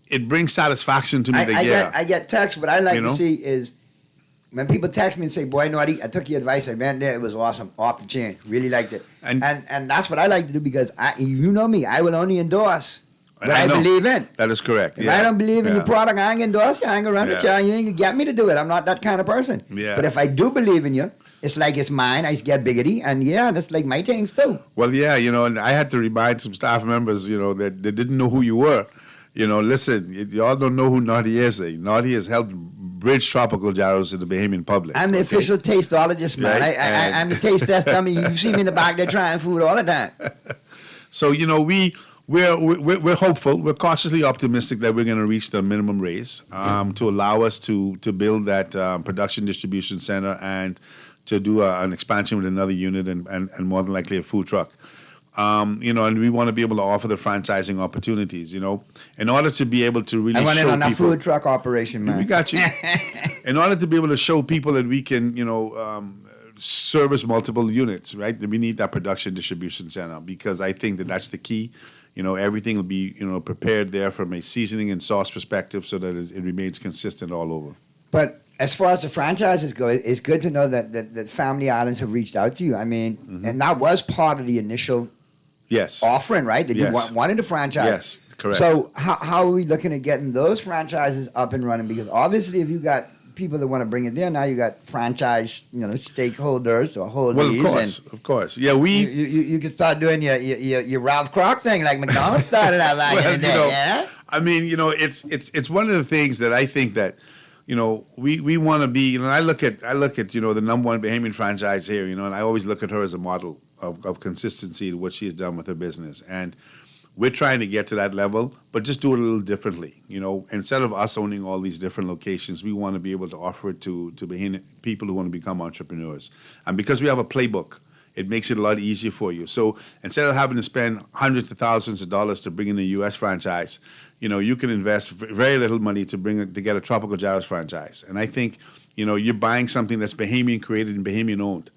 it brings satisfaction to me. I get texts. What I like to see is when people text me and say, "Boy, Naughty, I took your advice. I went there. It was awesome, off the chain. Really liked it." And that's what I like to do because you know me. I will only endorse what I believe in. That is correct. If I don't believe in your product, I ain't gonna endorse you. I ain't gonna run it. You ain't gonna get me to do it. I'm not that kind of person. Yeah. But if I do believe in you, it's like it's mine. I get biggity, and that's like my things too. Well, and I had to remind some staff members, that they didn't know who you were. Listen, y'all don't know who Naughty is. Naughty has helped bridge tropical gyros to the Bahamian public. I'm the official tasteologist, man. Right? I'm the taste test dummy. You see me in the back there trying food all the time. So we're hopeful. We're cautiously optimistic that we're going to reach the minimum raise to allow us to build that production distribution center and to do an expansion with another unit and more than likely a food truck. And we want to be able to offer the franchising opportunities, in order to be able to really show people. I want in on that food truck operation, man. We got you. In order to be able to show people that we can, service multiple units, right? We need that production distribution center because I think that's the key. Everything will be, prepared there from a seasoning and sauce perspective so that it remains consistent all over. But as far as the franchises go, it's good to know that Family Islands have reached out to you. I mean, and that was part of the initial offering, right? That you wanted to franchise. Yes, correct. So how are we looking at getting those franchises up and running? Because obviously if you got people that want to bring it there, now you got franchise, stakeholders or holdees. Well, of course. Yeah, you can start doing your Ralph Kroc thing like McDonald's started out back in the day, yeah? I mean, it's one of the things that I think that we want to be. I look at the number one Bahamian franchise here. And I always look at her as a model of consistency to what she has done with her business. And we're trying to get to that level, but just do it a little differently. Instead of us owning all these different locations, we want to be able to offer it to Bahamian people who want to become entrepreneurs. And because we have a playbook, it makes it a lot easier for you. So instead of having to spend hundreds of thousands of dollars to bring in a U.S. franchise, you can invest very little money to get a Tropical Gyros franchise. And I think, you're buying something that's Bahamian created and Bahamian owned.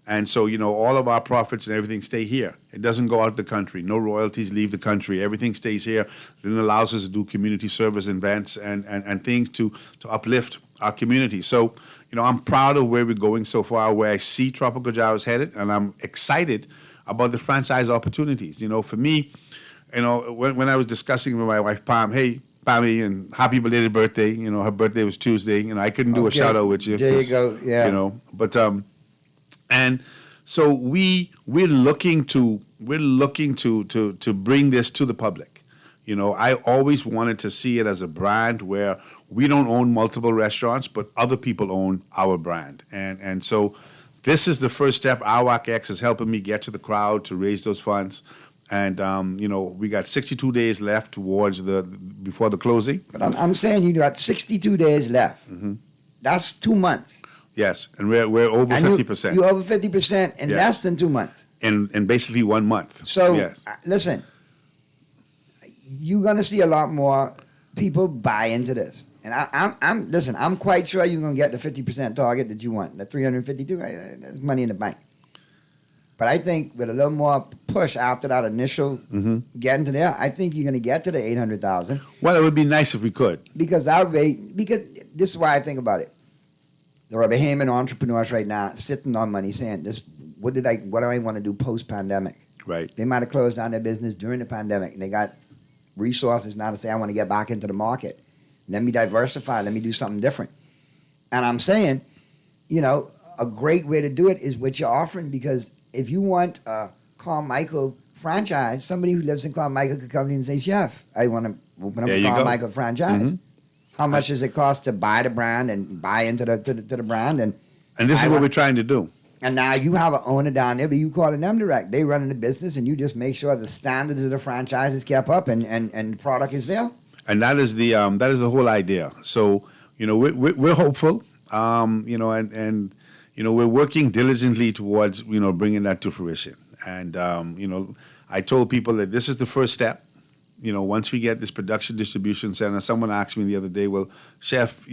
And so, all of our profits and everything stay here. It doesn't go out the country. No royalties leave the country. Everything stays here. Then allows us to do community service events and things to uplift our community. So, I'm proud of where we're going so far, where I see Tropical Gyros headed, and I'm excited about the franchise opportunities. For me, when I was discussing with my wife, Pam, hey, Pammy, and happy belated birthday. Her birthday was Tuesday. I couldn't do a shout out with you. There you go. Yeah. But and so we're looking to bring this to the public. I always wanted to see it as a brand where we don't own multiple restaurants, but other people own our brand. And so this is the first step. Awak X is helping me get to the crowd to raise those funds. And, we got 62 days left before the closing. But I'm saying you got 62 days left. Mm-hmm. That's 2 months. Yes, and we're over 50%. You're over 50% in less than 2 months. In basically 1 month. So, yes. Listen, you're going to see a lot more people buy into this. And I'm quite sure you're going to get the 50% target that you want. The 352, that's money in the bank. But I think with a little more push after that initial getting to there, I think you're going to get to the 800,000. Well, it would be nice if we could. Because this is why I think about it. There are Bahamian entrepreneurs right now sitting on money saying, what do I want to do post-pandemic? Right. They might have closed down their business during the pandemic, and they got resources now to say, I want to get back into the market. Let me diversify. Let me do something different. And I'm saying, a great way to do it is what you're offering, because if you want a Carmichael franchise, somebody who lives in Carmichael could come in and say, Chef, I want to open up a Carmichael franchise. Mm-hmm. How much does it cost to buy the brand and buy into the brand? And this is what we're trying to do. And now you have an owner down there, but you calling them direct. They running the business, and you just make sure the standards of the franchise is kept up and the product is there. And that is the whole idea. So we're hopeful, and we're working diligently towards bringing that to fruition. And I told people that this is the first step. once we get this production distribution center, someone asked me the other day, well, Chef,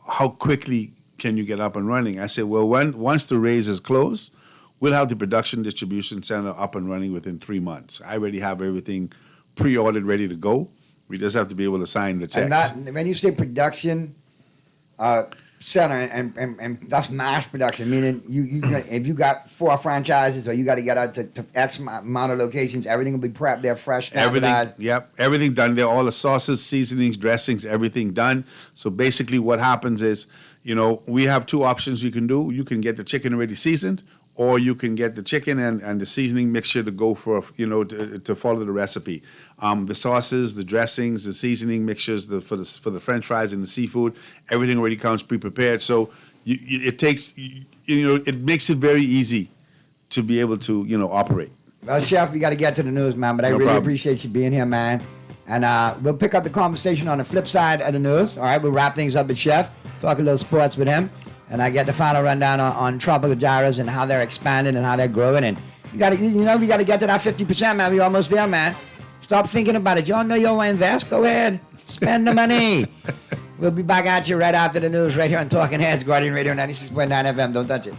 how quickly can you get up and running? I said, well, once the raise is closed, we'll have the production distribution center up and running within 3 months. I already have everything pre-ordered, ready to go. We just have to be able to sign the checks. And when you say production center, and that's mass production, meaning if you got 4 franchises or you got to get out to X amount of locations, everything will be prepped there, fresh, standardized. Everything done there. All the sauces, seasonings, dressings, everything done. So basically what happens is, we have 2 options you can do. You can get the chicken already seasoned, or you can get the chicken and the seasoning mixture to go for, to follow the recipe. The sauces, the dressings, the seasoning mixtures, for the French fries and the seafood, everything already comes pre-prepared. So it makes it very easy to be able to, operate. Well, Chef, we got to get to the news, man, but I really appreciate you being here, man. And we'll pick up the conversation on the flip side of the news. All right, we'll wrap things up with Chef, talk a little sports with him. And I get the final rundown on tropical gyros and how they're expanding and how they're growing. And we got to get to that 50%, man. We're almost there, man. Stop thinking about it. Y'all know you want to invest? Go ahead. Spend the money. We'll be back at you right after the news right here on Talking Heads, Guardian Radio 96.9 FM. Don't touch it.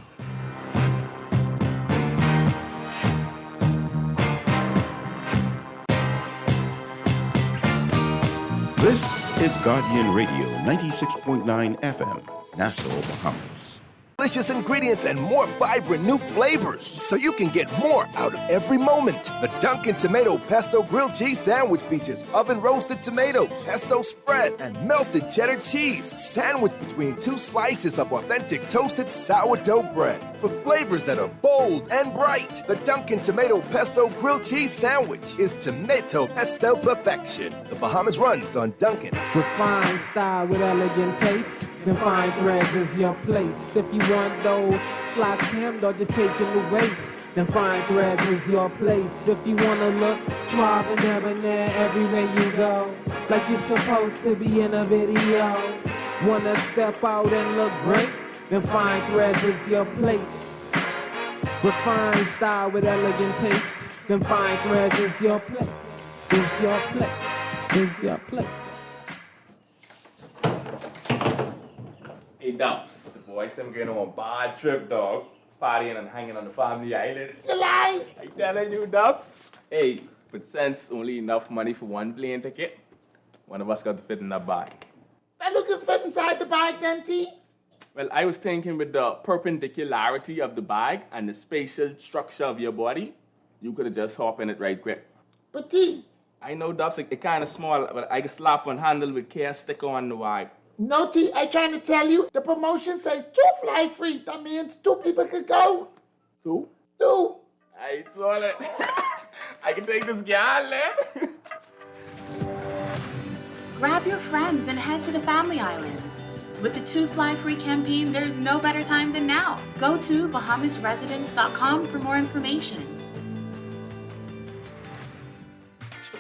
This is Guardian Radio 96.9 FM, Nassau, Bahamas. Delicious ingredients and more vibrant new flavors, so you can get more out of every moment. The Dunkin' Tomato Pesto Grilled Cheese Sandwich features oven-roasted tomatoes, pesto spread, and melted cheddar cheese, sandwiched between 2 slices of authentic toasted sourdough bread. For flavors that are bold and bright, the Dunkin' Tomato Pesto Grilled Cheese Sandwich is tomato pesto perfection. The Bahamas runs on Dunkin'. Refined style with elegant taste, then fine threads is your place. If you want those slacks hemmed or just taking the waist, then fine threads is your place. If you wanna look suave and debonair everywhere you go, like you're supposed to be in a video, wanna step out and look great, then fine threads is your place. Refined style with elegant taste, then fine threads is your place. Is your place. Is your place. Hey, Dumps, the boys them going on a bad trip, dog. Partying and hanging on the family island. You lie! I telling you, Dumps. Hey, but since only enough money for one plane ticket, one of us got to fit in that bag. That look is fit inside the bag then, T. Well, I was thinking with the perpendicularity of the bag and the spatial structure of your body, you could have just hopped in it right quick. But T. I know, Dubs, it kind of small, but I can slap one handle with care sticker on the bag. No, T, I trying to tell you, the promotion says 2 fly free. That means 2 people could go. 2? 2. I saw it. I can take this gal, man. Grab your friends and head to the Family Islands. With the 2 Fly Free campaign, there's no better time than now. Go to BahamasResidence.com for more information.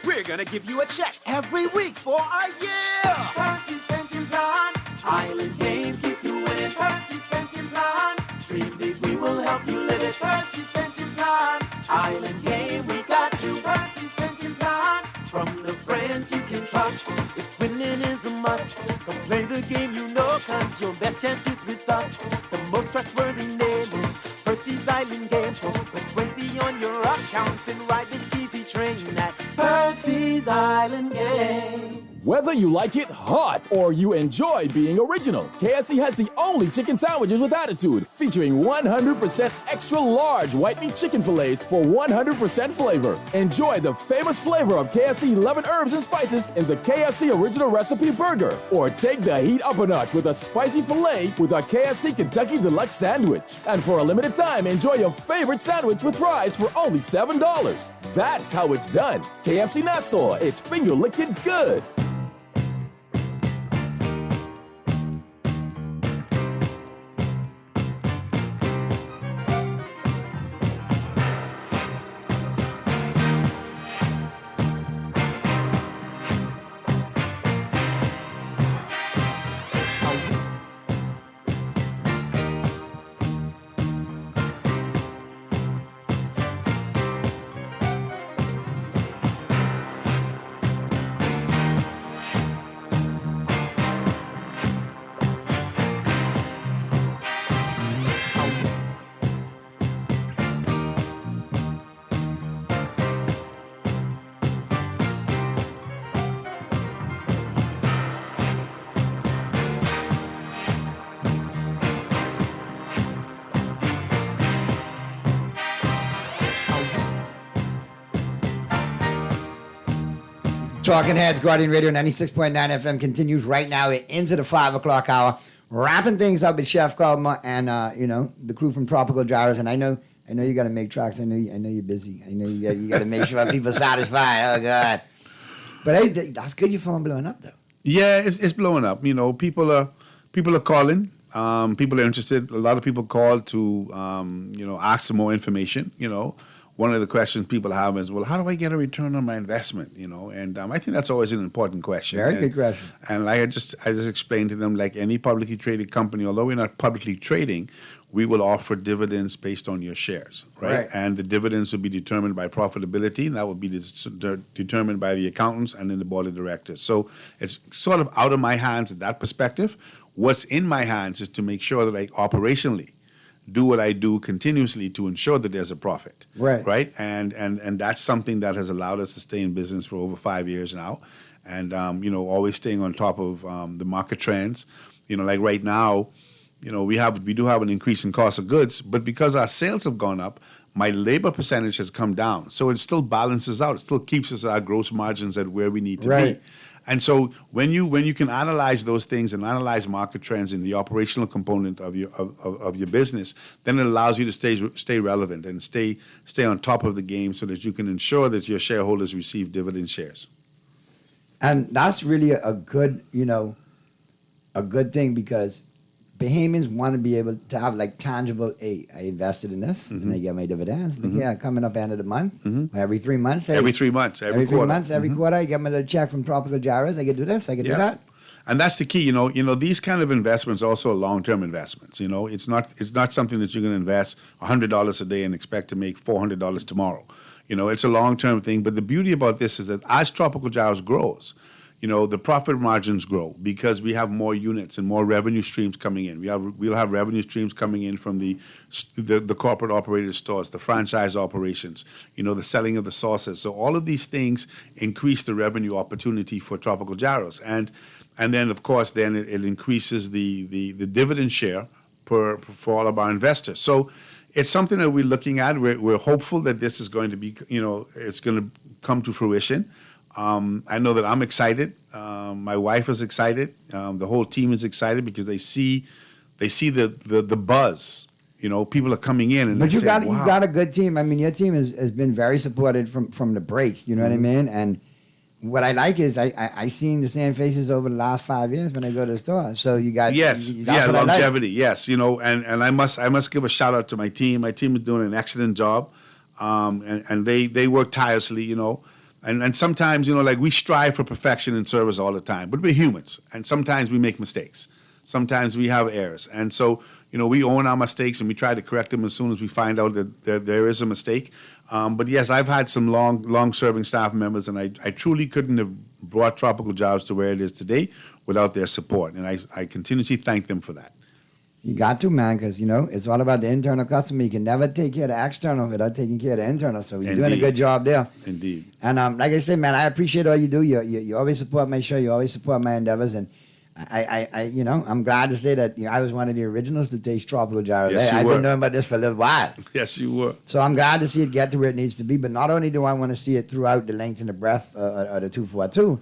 We're gonna give you a check every week for a year. Percy's Pension Plan. Island game, keep you winning. Percy's Pension Plan. Dream big, we will help you live it. Percy's Pension Plan. Island game, we got you. Percy's Pension Plan. From the friends you can trust. If winning is a must, come play the game you know, cause your best chance is with us. The most trustworthy name is Percy's Island Game. So put 20 on your account and ride this easy train at Percy's Island Game. Whether you like it hot or you enjoy being original, KFC has the only chicken sandwiches with attitude, featuring 100% extra large white meat chicken fillets for 100% flavor. Enjoy the famous flavor of KFC 11 herbs and spices in the KFC Original Recipe Burger, or take the heat up a notch with a spicy filet with our KFC Kentucky Deluxe Sandwich. And for a limited time, enjoy your favorite sandwich with fries for only $7. That's how it's done. KFC Nassau, it's finger-licking good. Talking Heads, Guardian Radio 96.9 FM continues right now into the 5 o'clock hour. Wrapping things up with Chef Kalma and, the crew from Tropical Gyros. And I know you got to make tracks. I know you're busy. I know you got to make sure people are satisfied. Oh, God. But that's good your phone blowing up, though. Yeah, it's blowing up. People are calling. People are interested. A lot of people call to, ask for more information. One of the questions people have is, well, how do I get a return on my investment? And I think that's always an important question. Very good question. And like I just explained to them, like any publicly traded company, although we're not publicly trading, we will offer dividends based on your shares, right? And the dividends will be determined by profitability, and that will be determined by the accountants and then the board of directors. So it's sort of out of my hands at that perspective. What's in my hands is to make sure that I operationally do what I do continuously to ensure that there's a profit. Right. And that's something that has allowed us to stay in business for over 5 years now. And, always staying on top of the market trends. Like right now, we do have an increase in cost of goods, but because our sales have gone up, my labor percentage has come down. So it still balances out. It still keeps us our gross margins at where we need to be. And so when you can analyze those things and analyze market trends in the operational component of your business, then it allows you to stay relevant and stay on top of the game so that you can ensure that your shareholders receive dividend shares. And that's really a good thing because Bahamians want to be able to have like tangible, hey, I invested in this and I get my dividends. Like, coming up end of the month, every 3 months. Every 3 months, every quarter. Every quarter, I get my little check from Tropical Gyros. I can do this, I can do that. And that's the key, these kind of investments also are long-term investments. It's not something that you're going to invest $100 a day and expect to make $400 tomorrow. It's a long-term thing. But the beauty about this is that as Tropical Gyros grows, the profit margins grow because we have more units and more revenue streams coming in. We'll have revenue streams coming in from the corporate operated stores, the franchise operations, the selling of the sauces. So all of these things increase the revenue opportunity for Tropical Gyros. And then, of course, then it increases the dividend share for all of our investors. So it's something that we're looking at. We're hopeful that this is going to be, it's going to come to fruition. I know that I'm excited. My wife is excited. The whole team is excited because they see the buzz. People are coming in and but they say, wow. You got a good team. I mean, your team has been very supported from the break. You know what I mean? And what I like is I seen the same faces over the last 5 years when I go to the store. So you got longevity. Yes, and I must give a shout out to my team. My team is doing an excellent job, and they work tirelessly. And sometimes, we strive for perfection in service all the time, but we're humans, and sometimes we make mistakes. Sometimes we have errors. And so, we own our mistakes and we try to correct them as soon as we find out that there is a mistake. But yes, I've had some long-serving staff members, and I truly couldn't have brought Tropical Gyros to where it is today without their support. And I continuously thank them for that. You got to, man, because, it's all about the internal customer. You can never take care of the external without taking care of the internal. So you're doing a good job there. Indeed. And like I said, man, I appreciate all you do. You always support my show. You always support my endeavors. And I'm glad to say that I was one of the originals to taste Tropical Gyros. Yes, I've been knowing about this for a little while. Yes, you were. So I'm glad to see it get to where it needs to be. But not only do I want to see it throughout the length and the breadth of the 242,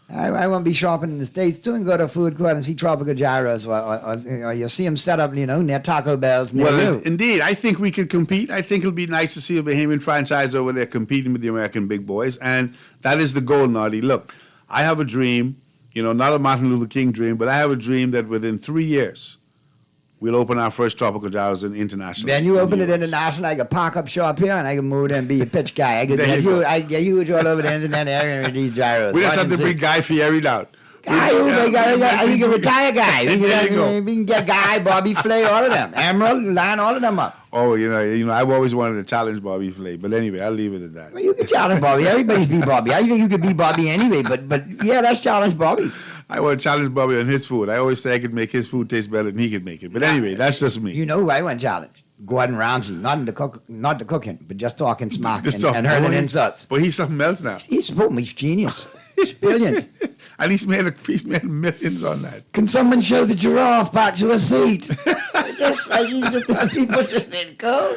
I want to be shopping in the States too and go to a food court and see Tropical Gyros or you'll see them set up, near Taco Bell's near you. Indeed. I think we could compete. I think it'll be nice to see a Bahamian franchise over there competing with the American big boys. And that is the goal, Nardi. Look, I have a dream, not a Martin Luther King dream, but I have a dream that within 3 years, we'll open our first Tropical Gyros internationally. Then you open it international, I can park up shop here and I can move there and be a pitch guy. I get huge all over the internet area with these gyros. We just have to bring Guy Fieri down. We can retire Guy. We can get Guy, Bobby Flay, all of them. Emerald, line all of them up. Oh, I've always wanted to challenge Bobby Flay. But anyway, I'll leave it at that. Well, you can challenge Bobby. Everybody's beat Bobby. I think you could beat Bobby anyway. But yeah, let's challenge Bobby. I want to challenge Bobby on his food. I always say I could make his food taste better than he could make it. But anyway, that's just me. You know who I want to challenge? Gordon Ramsay. Not the cooking, but just talking smack and hurling insults. But he's something else now. He's genius. He's brilliant. And he's made millions on that. Can someone show the giraffe back to a seat? People just let go.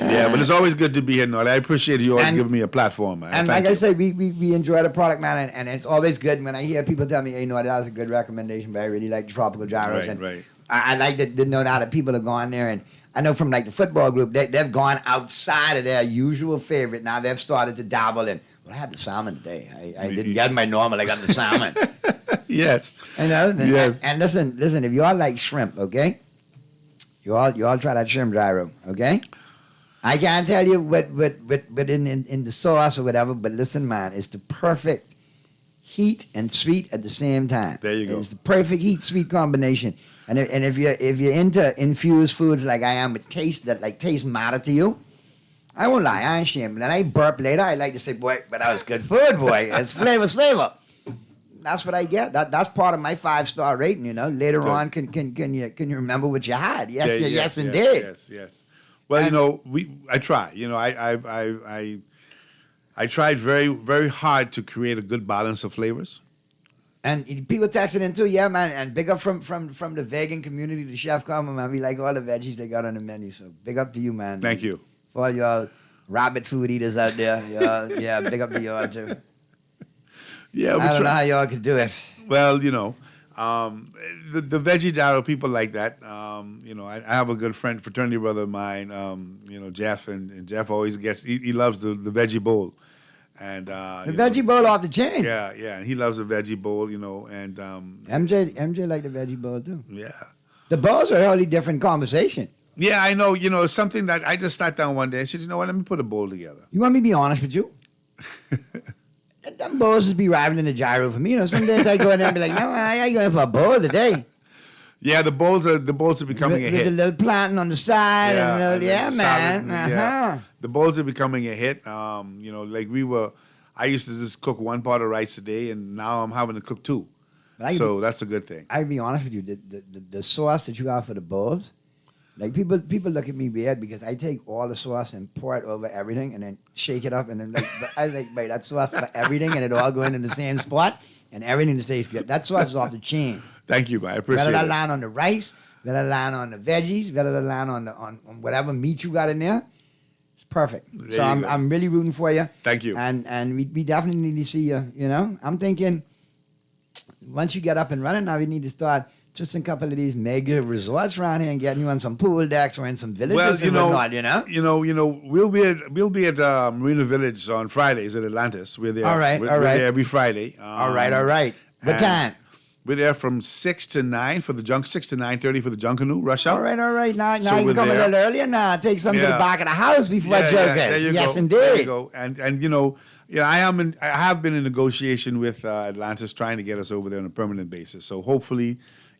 Yeah, but it's always good to be here, Nolly. I appreciate you always And- giving me a platform, man. And Thank like I you. say, we enjoy the product, man, and it's always good when I hear people tell me, hey, that was a good recommendation, but I really like the tropical gyros. Right, and right. I like to know now that people have gone there, and I know from like the football group, they've gone outside of their usual favorite. Now they've started to dabble in. Well, I had the salmon today. I didn't get my normal. I got the salmon. Yes. You know. Yes. And listen. If you all like shrimp, okay, you all try that shrimp gyro, okay. I can't tell you what in the sauce or whatever, but listen, man, it's the perfect heat and sweet at the same time. There you go. It's the perfect heat sweet combination. And if you're into infused foods like I am, with taste matter to you, I won't lie, I ain't ashamed. And I burp later, I like to say, boy, but that was good food, boy. It's flavor. That's what I get. That's part of my 5-star rating. You know. Later Good. on, can you remember what you had? Yes, Yeah, yes, indeed. Yes. Well, I try. I tried very, very hard to create a good balance of flavors. And people texting in too, yeah, man. And big up from the vegan community, the chef comment, man. We like all the veggies they got on the menu. So big up to you, man. Thank you. For all y'all rabbit food eaters out there. Y'all, yeah, big up to y'all too. Yeah, I don't know how y'all could do it. Well, the veggie gyro, people like that. I have a good friend, fraternity brother of mine, Jeff, and Jeff always he loves the veggie bowl. And The veggie bowl off the chain. Yeah, and he loves the veggie bowl, and MJ like the veggie bowl too. yeah. The bowls are a totally different conversation. Yeah, I know, it's something that I just sat down one day and said, you know what, let me put a bowl together. You want me to be honest with you? Them bowls just be rivaling the gyro for me. Some days I go in there and be like, no, I ain't going for a bowl today. Yeah, the bowls are becoming a With hit. the little planting on the side. and Yeah, then the man. salad, yeah. The bowls are becoming a hit. I used to just cook one pot of rice a day, and now I'm having to cook two. So that's a good thing. I'll be honest with you. The sauce that you got for the bowls, like people look at me weird because I take all the sauce and pour it over everything and then shake it up and then I wait, that sauce for everything and it all go into the same spot and everything just tastes good. That sauce is off the chain. Thank you, man. I appreciate Whether that it. line on the rice, whether that line on the veggies, whether that line on whatever meat you got in there, it's perfect. So There you go. I'm really rooting for you. Thank you. And we definitely need to see you. I'm thinking once you get up and running, now we need to start just a couple of these mega resorts around here and getting you on some pool decks or in some villages and whatnot. We'll be at Marina Village on Fridays at Atlantis. We're there. All right, We're all right. there every Friday. All right. What and time? We're there from 6 to 9 for the 6 to 9:30 for the Junkanoo rush hour. All right. Now So you we're can come there. a little earlier now. Take something to the Yeah. back of the house before Yeah, Joe there you Yes, go. indeed. There you go. And I have been in negotiation with Atlantis trying to get us over there on a permanent basis. So hopefully,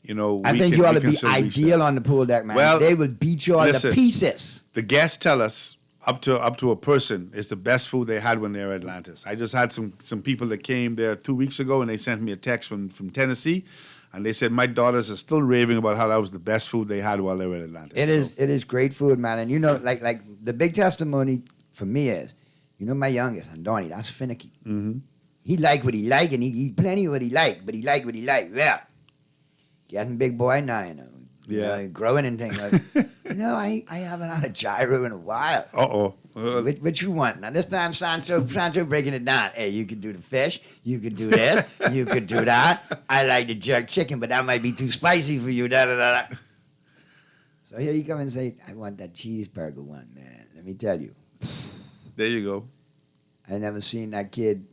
I think you ought to be ideal on the pool deck, man. Well, They would beat you all listen, to pieces. The guests tell us up to a person is the best food they had when they were at Atlantis. I just had some people that came there 2 weeks ago and they sent me a text from Tennessee. And they said, my daughters are still raving about how that was the best food they had while they were in Atlantis. It is great food, man. And like the big testimony for me is, my youngest, Andoni, that's finicky. Mm-hmm. He like what he like, and he eat plenty of what he like, but he like what he like. Yeah. Getting big boy now, Yeah. Growing and things like, I haven't had a gyro in a while. Uh-oh. What you want? Now, this time, Sancho breaking it down. Hey, you could do the fish. You could do this. You could do that. I like the jerk chicken, but that might be too spicy for you. Da-da-da-da. So here you come and say, I want that cheeseburger one, man. Let me tell you. There you go. I never seen that kid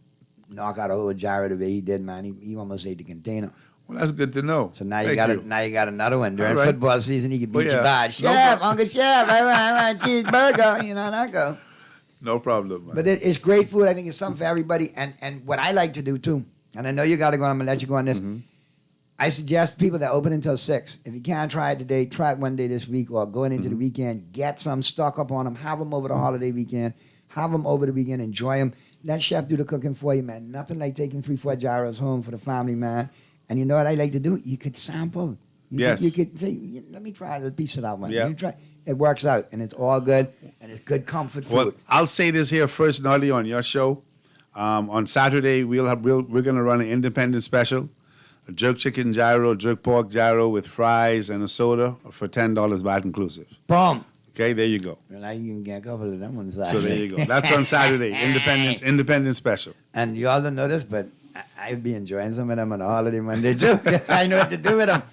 knock out a whole gyro the way he did, man. He almost ate the container. Well, that's good to know. So now Thank you. now you got another one. During All right. football season, he could beat Oh, yeah. you bad. No Chef, problem. Uncle Chef, I want a cheeseburger. That go. No problem, man. But it's great food. I think it's something for everybody. And what I like to do too, and I know you got to go, I'm going to let you go on this. Mm-hmm. I suggest people that open until 6. If you can't try it today, try it one day this week or going into Mm-hmm. the weekend. Get some, stock up on them, have them over the holiday weekend, have them over the weekend, enjoy them. Let chef do the cooking for you, man. Nothing like taking 3-4 gyros home for the family, man. And you know what I like to do? You could sample. Yes. You could say, let me try a little piece of that one. Yeah. You try. It works out, and it's all good, and it's good comfort food. Well, I'll say this here first, Nolly, on your show. On Saturday, we're going to run an independent special, a jerk chicken gyro, jerk pork gyro with fries and a soda for $10 VAT inclusive. Boom. Okay, there you go. Well, now you can get a couple of them on Saturday. So there you go. That's on Saturday. Independence special. And you all don't know this, but I'd be enjoying some of them on a holiday Monday too. I know what to do with them.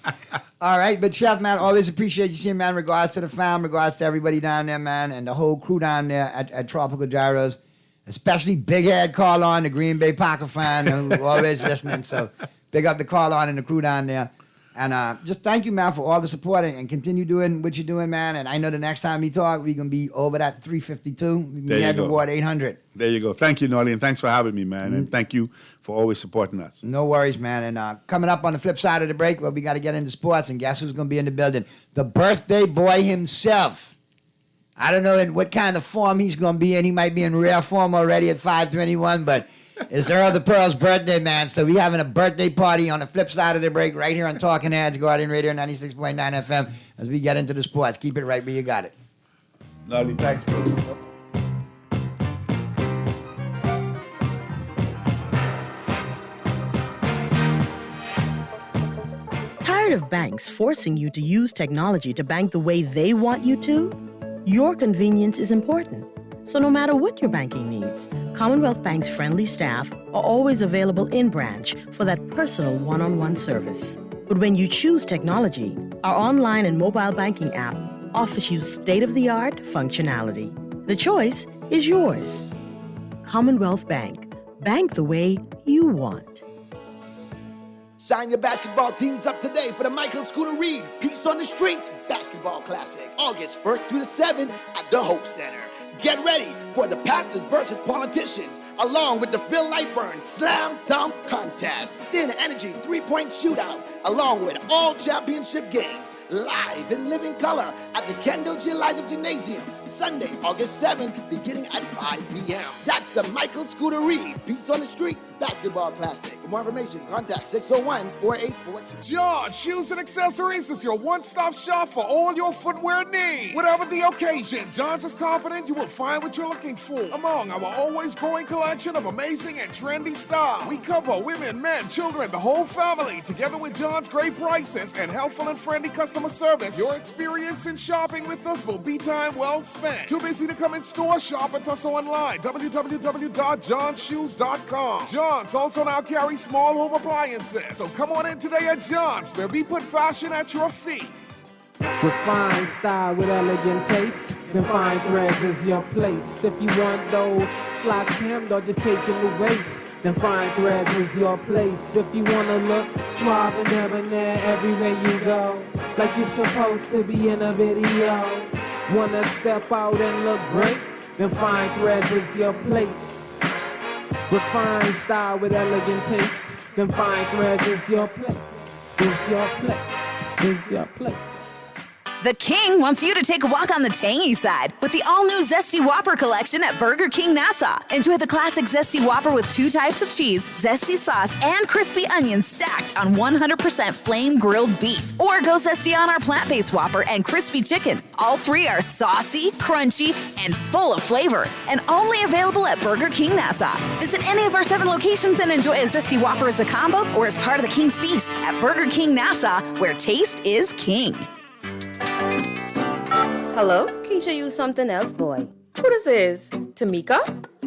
All right, but Chef, man, always appreciate you seeing, man. Regards to the fam, regards to everybody down there, man, and the whole crew down there at Tropical Gyros, especially Big Head Carlon, the Green Bay Packer fan, who always listening. So big up to Carlon and the crew down there. And just thank you, man, for all the support and continue doing what you're doing, man. And I know the next time we talk, we're going to be over that 352. We had toward 800. There you go. Thank you, Naughty, and thanks for having me, man. And thank you for always supporting us. No worries, man. And coming up on the flip side of the break, well, we got to get into sports. And guess who's going to be in the building? The birthday boy himself. I don't know in what kind of form he's going to be in. He might be in rare form already at 521, but it's Earl the Pearl's birthday, man. So we having a birthday party on the flip side of the break right here on Talking Heads, Guardian Radio 96.9 FM as we get into the sports. Keep it right where you got it. Naughty, thanks, brother. Tired of banks forcing you to use technology to bank the way they want you to? Your convenience is important. So no matter what your banking needs, Commonwealth Bank's friendly staff are always available in branch for that personal one-on-one service. But when you choose technology, our online and mobile banking app offers you state-of-the-art functionality. The choice is yours. Commonwealth Bank. Bank the way you want. Sign your basketball teams up today for the Michael Scooter Reed Peace on the Streets Basketball Classic, August 1st through the 7th at the Hope Center. Get ready for the pastors versus politicians, along with the Phil Lightburn Slam Dunk Contest, then Energy 3-point shootout, along with all championship games, live in living color at the Kendall G. Liza Gymnasium, Sunday, August 7th, beginning at 5 p.m. That's the Michael Scooter Reed Peace on the Street Basketball Classic. For more information, contact 601-4842. John Shoes and Accessories is your one-stop shop for all your footwear needs. Whatever the occasion, John's is confident you will find what you're looking for among our always growing collection of amazing and trendy styles. We cover women, men, children, the whole family. Together with John's great prices and helpful and friendly customer service, your experience in shopping with us will be time well spent. Too busy to come in store? Shop with us online. www.johnshoes.com. John's also now carries small home appliances. So come on in today at John's, where we put fashion at your feet. With fine style, with elegant taste, then Fine Threads is your place. If you want those slacks hemmed or just taking the waist, then Fine Threads is your place. If you want to look suave and debonair everywhere you go, like you're supposed to be in a video, want to step out and look great, then Fine Threads is your place. With fine style, with elegant taste, then Fine Threads is your place, is your place, is your place. The King wants you to take a walk on the tangy side with the all-new Zesty Whopper collection at Burger King Nassau. Enjoy the classic Zesty Whopper with 2 types of cheese, zesty sauce, and crispy onions stacked on 100% flame-grilled beef. Or go zesty on our plant-based Whopper and crispy chicken. All 3 are saucy, crunchy, and full of flavor, and only available at Burger King Nassau. Visit any of our 7 locations and enjoy a Zesty Whopper as a combo or as part of the King's Feast at Burger King Nassau, where taste is king. Hello? Keisha, you something else, boy. Who this is? Tamika?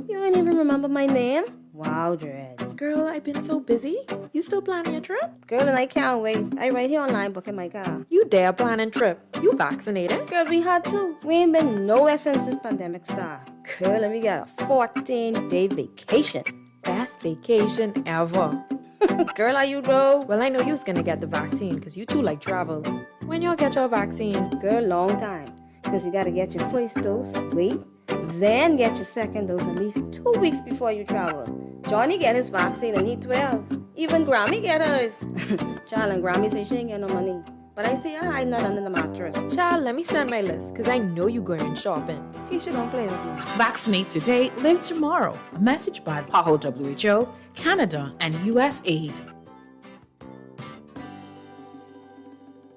You ain't even remember my name? Wow, Dread. Girl, I've been so busy. You still planning your trip? Girl, and I can't wait. I right here online booking my car. You dare planning trip? You vaccinated? Girl, we had to. We ain't been nowhere since this pandemic started. Girl, and we got a 14-day vacation. Best vacation ever. Girl, are you though? Well, I know you was gonna get the vaccine because you too like travel. When you'll get your vaccine? Girl, long time. Because you gotta get your first dose, wait, then get your second dose at least 2 weeks before you travel. Johnny get his vaccine and he 12. Even Grammy get hers. Child, and Grammy say she ain't get no money. But I see her hiding that under the mattress. Child, let me send my list, because I know you going shopping. Keisha, don't play with me. Vaccinate today, live tomorrow. A message by PAHO WHO, Canada, and USAID.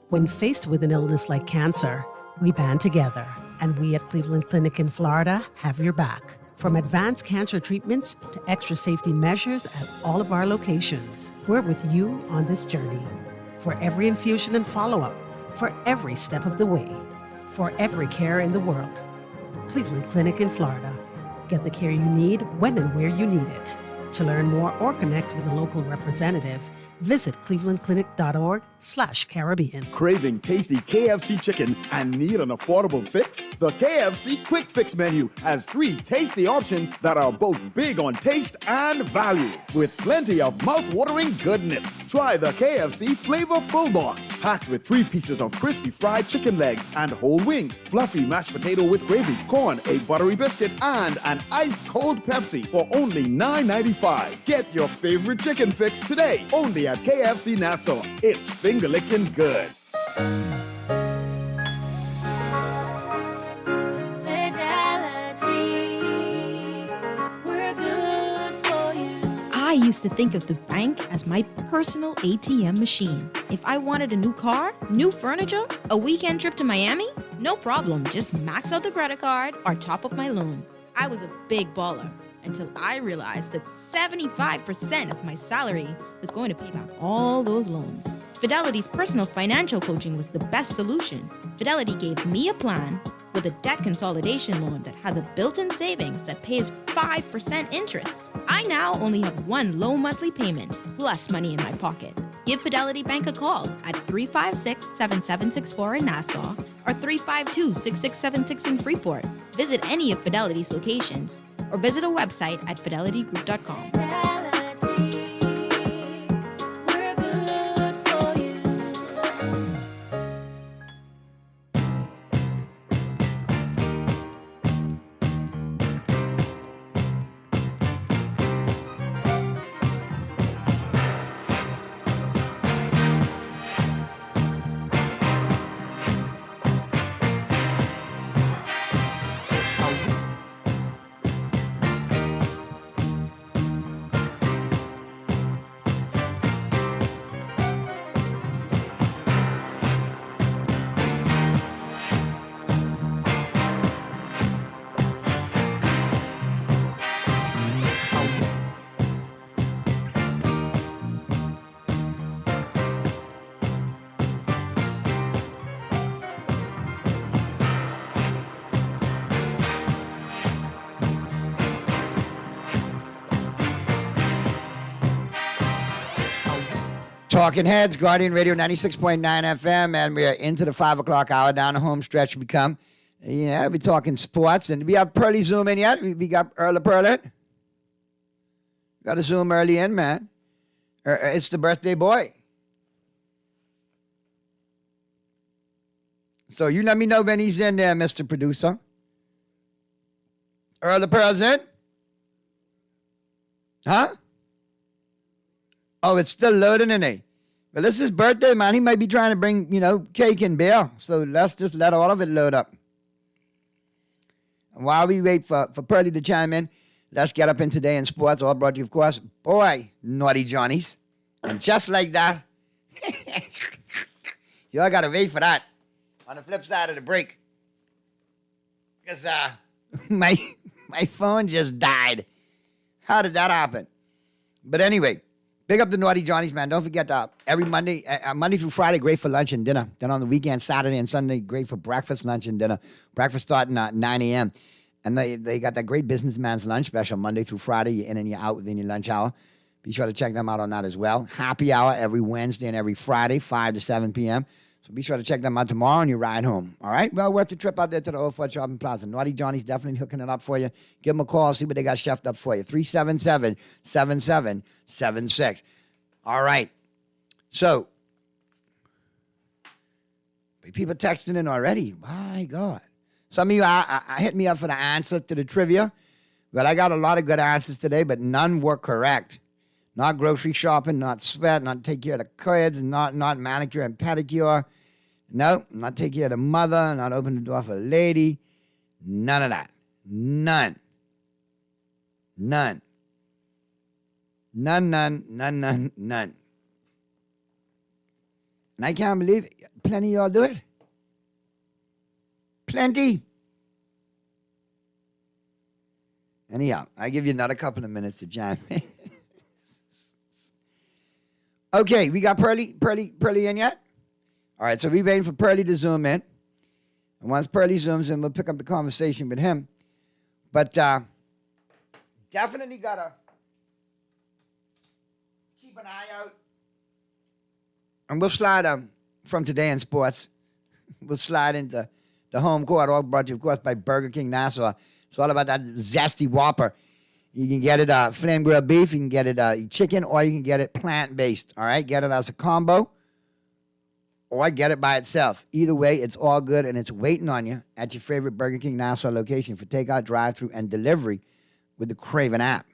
When faced with an illness like cancer, we band together, and we at Cleveland Clinic in Florida have your back. From advanced cancer treatments to extra safety measures at all of our locations, we're with you on this journey. For every infusion and follow-up, for every step of the way. for every care in the world. Cleveland Clinic in Florida. Get the care you need when and where you need it. To learn more or connect with a local representative, visit clevelandclinic.org/Caribbean. Craving tasty KFC chicken and need an affordable fix? The KFC Quick Fix menu has 3 tasty options that are both big on taste and value, with plenty of mouth-watering goodness. Try the KFC Flavor Full Box, packed with 3 pieces of crispy fried chicken legs and whole wings, fluffy mashed potato with gravy, corn, a buttery biscuit, and an ice-cold Pepsi for only $9.95. Get your favorite chicken fix today, only at KFC Nassau. It's finger-licking good. I used to think of the bank as my personal ATM machine. If I wanted a new car, new furniture, a weekend trip to Miami, no problem. Just max out the credit card or top up my loan. I was a big baller until I realized that 75% of my salary was going to pay back all those loans. Fidelity's personal financial coaching was the best solution. Fidelity gave me a plan with a debt consolidation loan that has a built-in savings that pays 5% interest. I now only have one low monthly payment, plus money in my pocket. Give Fidelity Bank a call at 356-7764 in Nassau or 352-6676 in Freeport. Visit any of Fidelity's locations or visit a website at fidelitygroup.com. Talking Heads, Guardian Radio 96.9 FM, and we are into the 5 o'clock hour. Down the home stretch we come. Yeah, we're talking sports. And we have Pearly Zoom in yet? We got Early Pearly? Got to Zoom early in, man. It's the birthday boy. So you let me know when he's in there, Mr. Producer. Early Pearl's in? Huh? Oh, it's still loading, isn't it? Well, this is his birthday, man. He might be trying to bring, cake and beer. So let's just let all of it load up. And while we wait for Pearly to chime in, let's get up in Today in Sports. All brought to you, of course, boy, Naughty Johnnies. And just like that, y'all got to wait for that on the flip side of the break. Because my phone just died. How did that happen? But anyway, big up the Naughty Johnnies, man. Don't forget every Monday through Friday, great for lunch and dinner. Then on the weekend, Saturday and Sunday, great for breakfast, lunch, and dinner. Breakfast starting at 9 a.m. And they got that great businessman's lunch special Monday through Friday. You're in and you're out within your lunch hour. Be sure to check them out on that as well. Happy hour every Wednesday and every Friday, 5 to 7 p.m. So be sure to check them out tomorrow on your ride home. All right? Well, worth the trip out there to the Old Fort Shopping Plaza. Naughty Johnny's definitely hooking it up for you. Give them a call. See what they got chefed up for you. 377-7776. All right. So, people texting in already. My God. Some of you hit me up for the answer to the trivia. But I got a lot of good answers today, but none were correct. Not grocery shopping, not sweat, not take care of the kids, not manicure and pedicure. No, not take care of the mother, not open the door for a lady. None of that. None. None. None. And I can't believe it. Plenty of y'all do it. Plenty. Anyhow, I give you another couple of minutes to jam in. Okay, we got Pearly in yet? All right, so we waiting for Pearly to zoom in. And once Pearly zooms in, we'll pick up the conversation with him. But definitely got to keep an eye out. And we'll slide from Today in Sports. We'll slide into the home court, all brought to you, of course, by Burger King Nassau. It's all about that zesty Whopper. You can get it flame grilled beef, you can get it chicken, or you can get it plant-based, all right? Get it as a combo, or get it by itself. Either way, it's all good, and it's waiting on you at your favorite Burger King Nassau location for takeout, drive-thru, and delivery with the Craven app.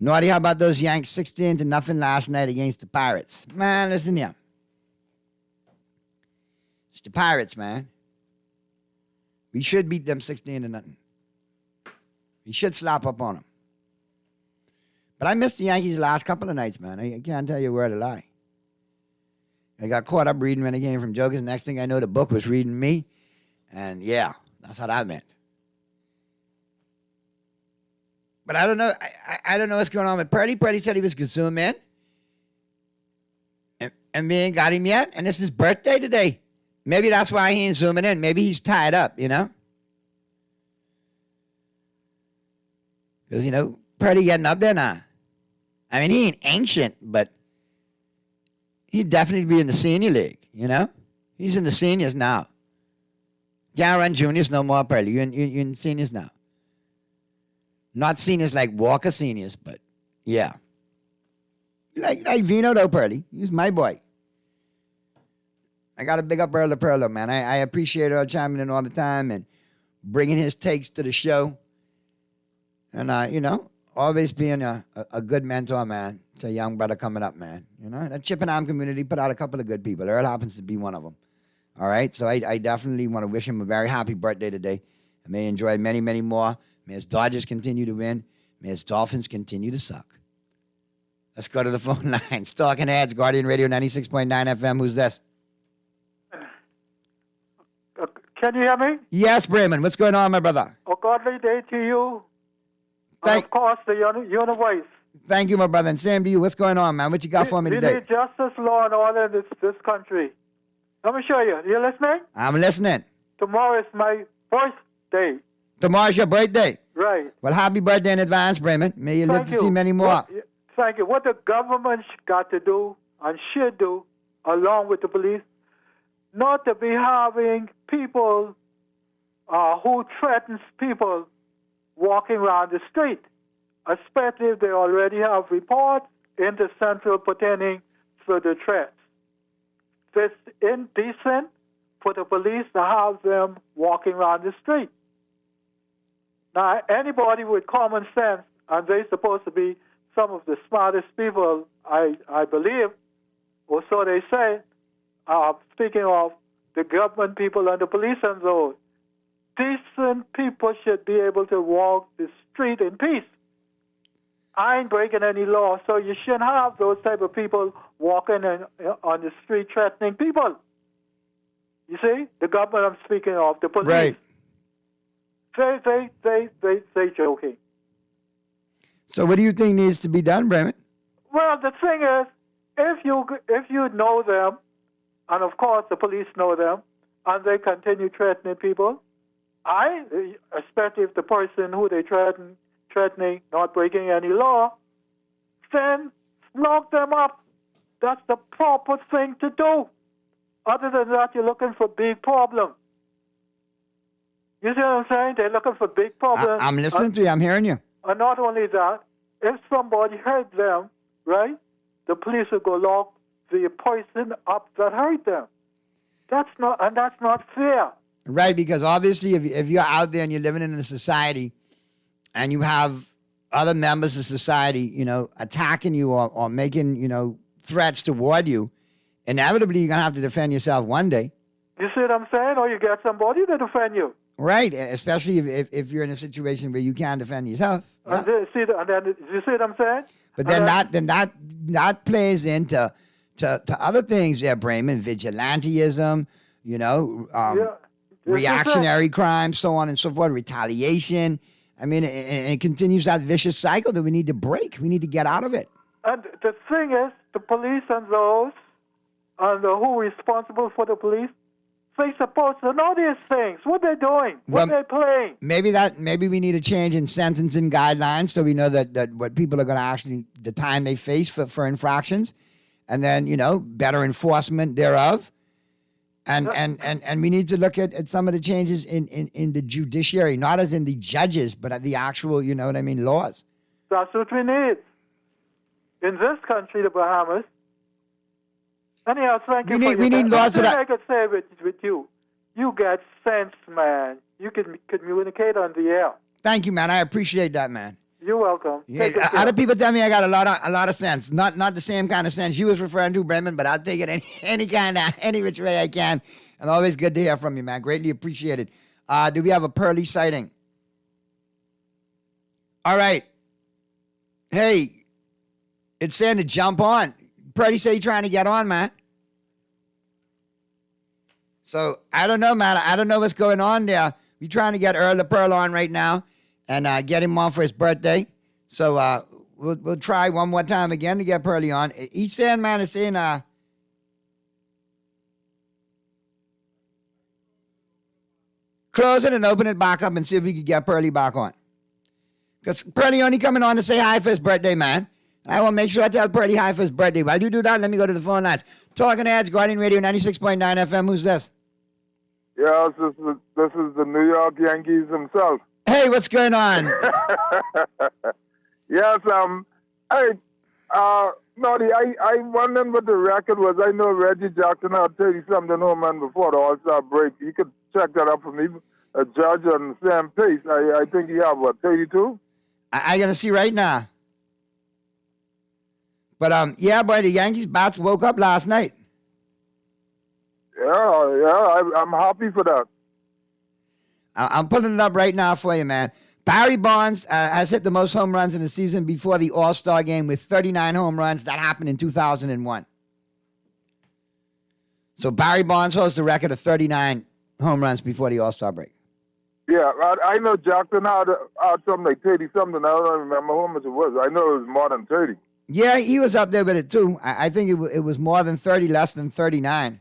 Naughty, how about those Yanks 16-0 last night against the Pirates? Man, listen here. It's the Pirates, man. We should beat them 16-0. We should slap up on them. But I missed the Yankees the last couple of nights, man. I can't tell you where to lie. I got caught up reading Renegade from Jokers. Next thing I know, the book was reading me. And yeah, that's how that went. But I don't know. I don't know what's going on with Purdy. Purdy said he was going to zoom in. And we ain't got him yet. And it's his birthday today. Maybe that's why he ain't zooming in. Maybe he's tied up, you know? Because, you know, Purdy getting up there now. I mean, he ain't ancient, but he'd definitely be in the senior league, you know? He's in the seniors now. Can't run juniors no more, Purdy. You're in seniors now. Not seniors like Walker seniors, but yeah. Like Vino, though, Purdy. He's my boy. I got to big up Earl Perlo, man. I appreciate Earl chiming in all the time and bringing his takes to the show. And, you know, always being a good mentor, man, to a young brother coming up, man. You know, the Chippenham community put out a couple of good people. Earl happens to be one of them. All right? So I definitely want to wish him a very happy birthday today. I may enjoy many, many more. May his Dodgers continue to win. May his Dolphins continue to suck. Let's go to the phone lines. Talking Heads, Guardian Radio 96.9 FM. Who's this? Can you hear me? Yes, Bremen. What's going on, my brother? A godly day to you. And of course, the universe. Thank you, my brother. And same to you. What's going on, man? What you got for me today? We need justice, law, and order in this country. Let me show you. You listening? I'm listening. Tomorrow is my birthday. Tomorrow's your birthday? Right. Well, happy birthday in advance, Bremen. May you live to see many more. Thank you. What the government got to do and should do, along with the police, not to be having people who threatens people walking around the street, especially if they already have reports in the Central pertaining to the threats. It's indecent for the police to have them walking around the street. Now, anybody with common sense, and they're supposed to be some of the smartest people, I believe, or so they say, speaking of the government people and the police and those, decent people should be able to walk the street in peace. I ain't breaking any law, so you shouldn't have those type of people walking on the street threatening people. You see? The government I'm speaking of, the police. Right. They joking. So what do you think needs to be done, Bremen? Well, the thing is, if you know them, and of course the police know them, and they continue threatening people, especially if the person who they threatening not breaking any law, then lock them up. That's the proper thing to do. Other than that, you're looking for big problems. You see what I'm saying? They're looking for big problems. I'm listening to you. I'm hearing you. And not only that, if somebody hurt them, right, the police will go lock the person up that hurt them. That's not fair. Right, because obviously if you're out there and you're living in a society and you have other members of society, you know, attacking you or making, you know, threats toward you, inevitably you're going to have to defend yourself one day. You see what I'm saying? Or you get somebody to defend you. Right, especially if you're in a situation where you can't defend yourself. Yeah. You see what I'm saying? But then that plays into other things there, Bremen, vigilantism, you know, reactionary crimes, so on and so forth, retaliation. I mean, it continues that vicious cycle that we need to break. We need to get out of it. And the thing is, the police and those, and who are responsible for the police, They supposed to know these things. What they doing? What they playing? Maybe we need a change in sentencing guidelines so we know that what people are going to actually, the time they face for infractions, and then, better enforcement thereof. And we need to look at some of the changes in the judiciary, not as in the judges, but the actual, laws. That's what we need. In this country, the Bahamas. Anyhow, thank you. We need laws that I could say with you. You got sense, man. You can communicate on the air. Thank you, man. I appreciate that, man. You're welcome. Yeah, other people tell me I got a lot of sense. Not the same kind of sense you was referring to, Brendan, but I'll take it any which way I can. And always good to hear from you, man. Greatly appreciated. Do we have a Pearly sighting? All right. Hey, it's saying to jump on. Pearly say you're trying to get on, man. So I don't know, man. I don't know what's going on there. We're trying to get Earl the Pearl on right now and get him on for his birthday. So we'll try one more time again to get Pearly on. He's saying, man, it's in close it and open it back up and see if we can get Pearly back on. Because Pearly only coming on to say hi for his birthday, man. I want to make sure I tell Pearly hi for his birthday. While you do that, let me go to the phone lines. Talking Heads, Guardian Radio 96.9 FM. Who's this? Yes, this is the New York Yankees himself. Hey, what's going on? Yes, Noddy, I wondered what the record was. I know Reggie Jackson had 30-something home run before the All-Star break. You could check that up for me. A judge on the same pace. I think he have, 32? I got to see right now. But, yeah, boy, the Yankees bats woke up last night. Yeah, I'm happy for that. I'm putting it up right now for you, man. Barry Bonds has hit the most home runs in the season before the All-Star game with 39 home runs. That happened in 2001. So Barry Bonds holds the record of 39 home runs before the All-Star break. Yeah, I know Jackson had something like 30-something. I don't remember how much it was. I know it was more than 30. Yeah, he was up there with it, too. I think it was more than 30, less than 39.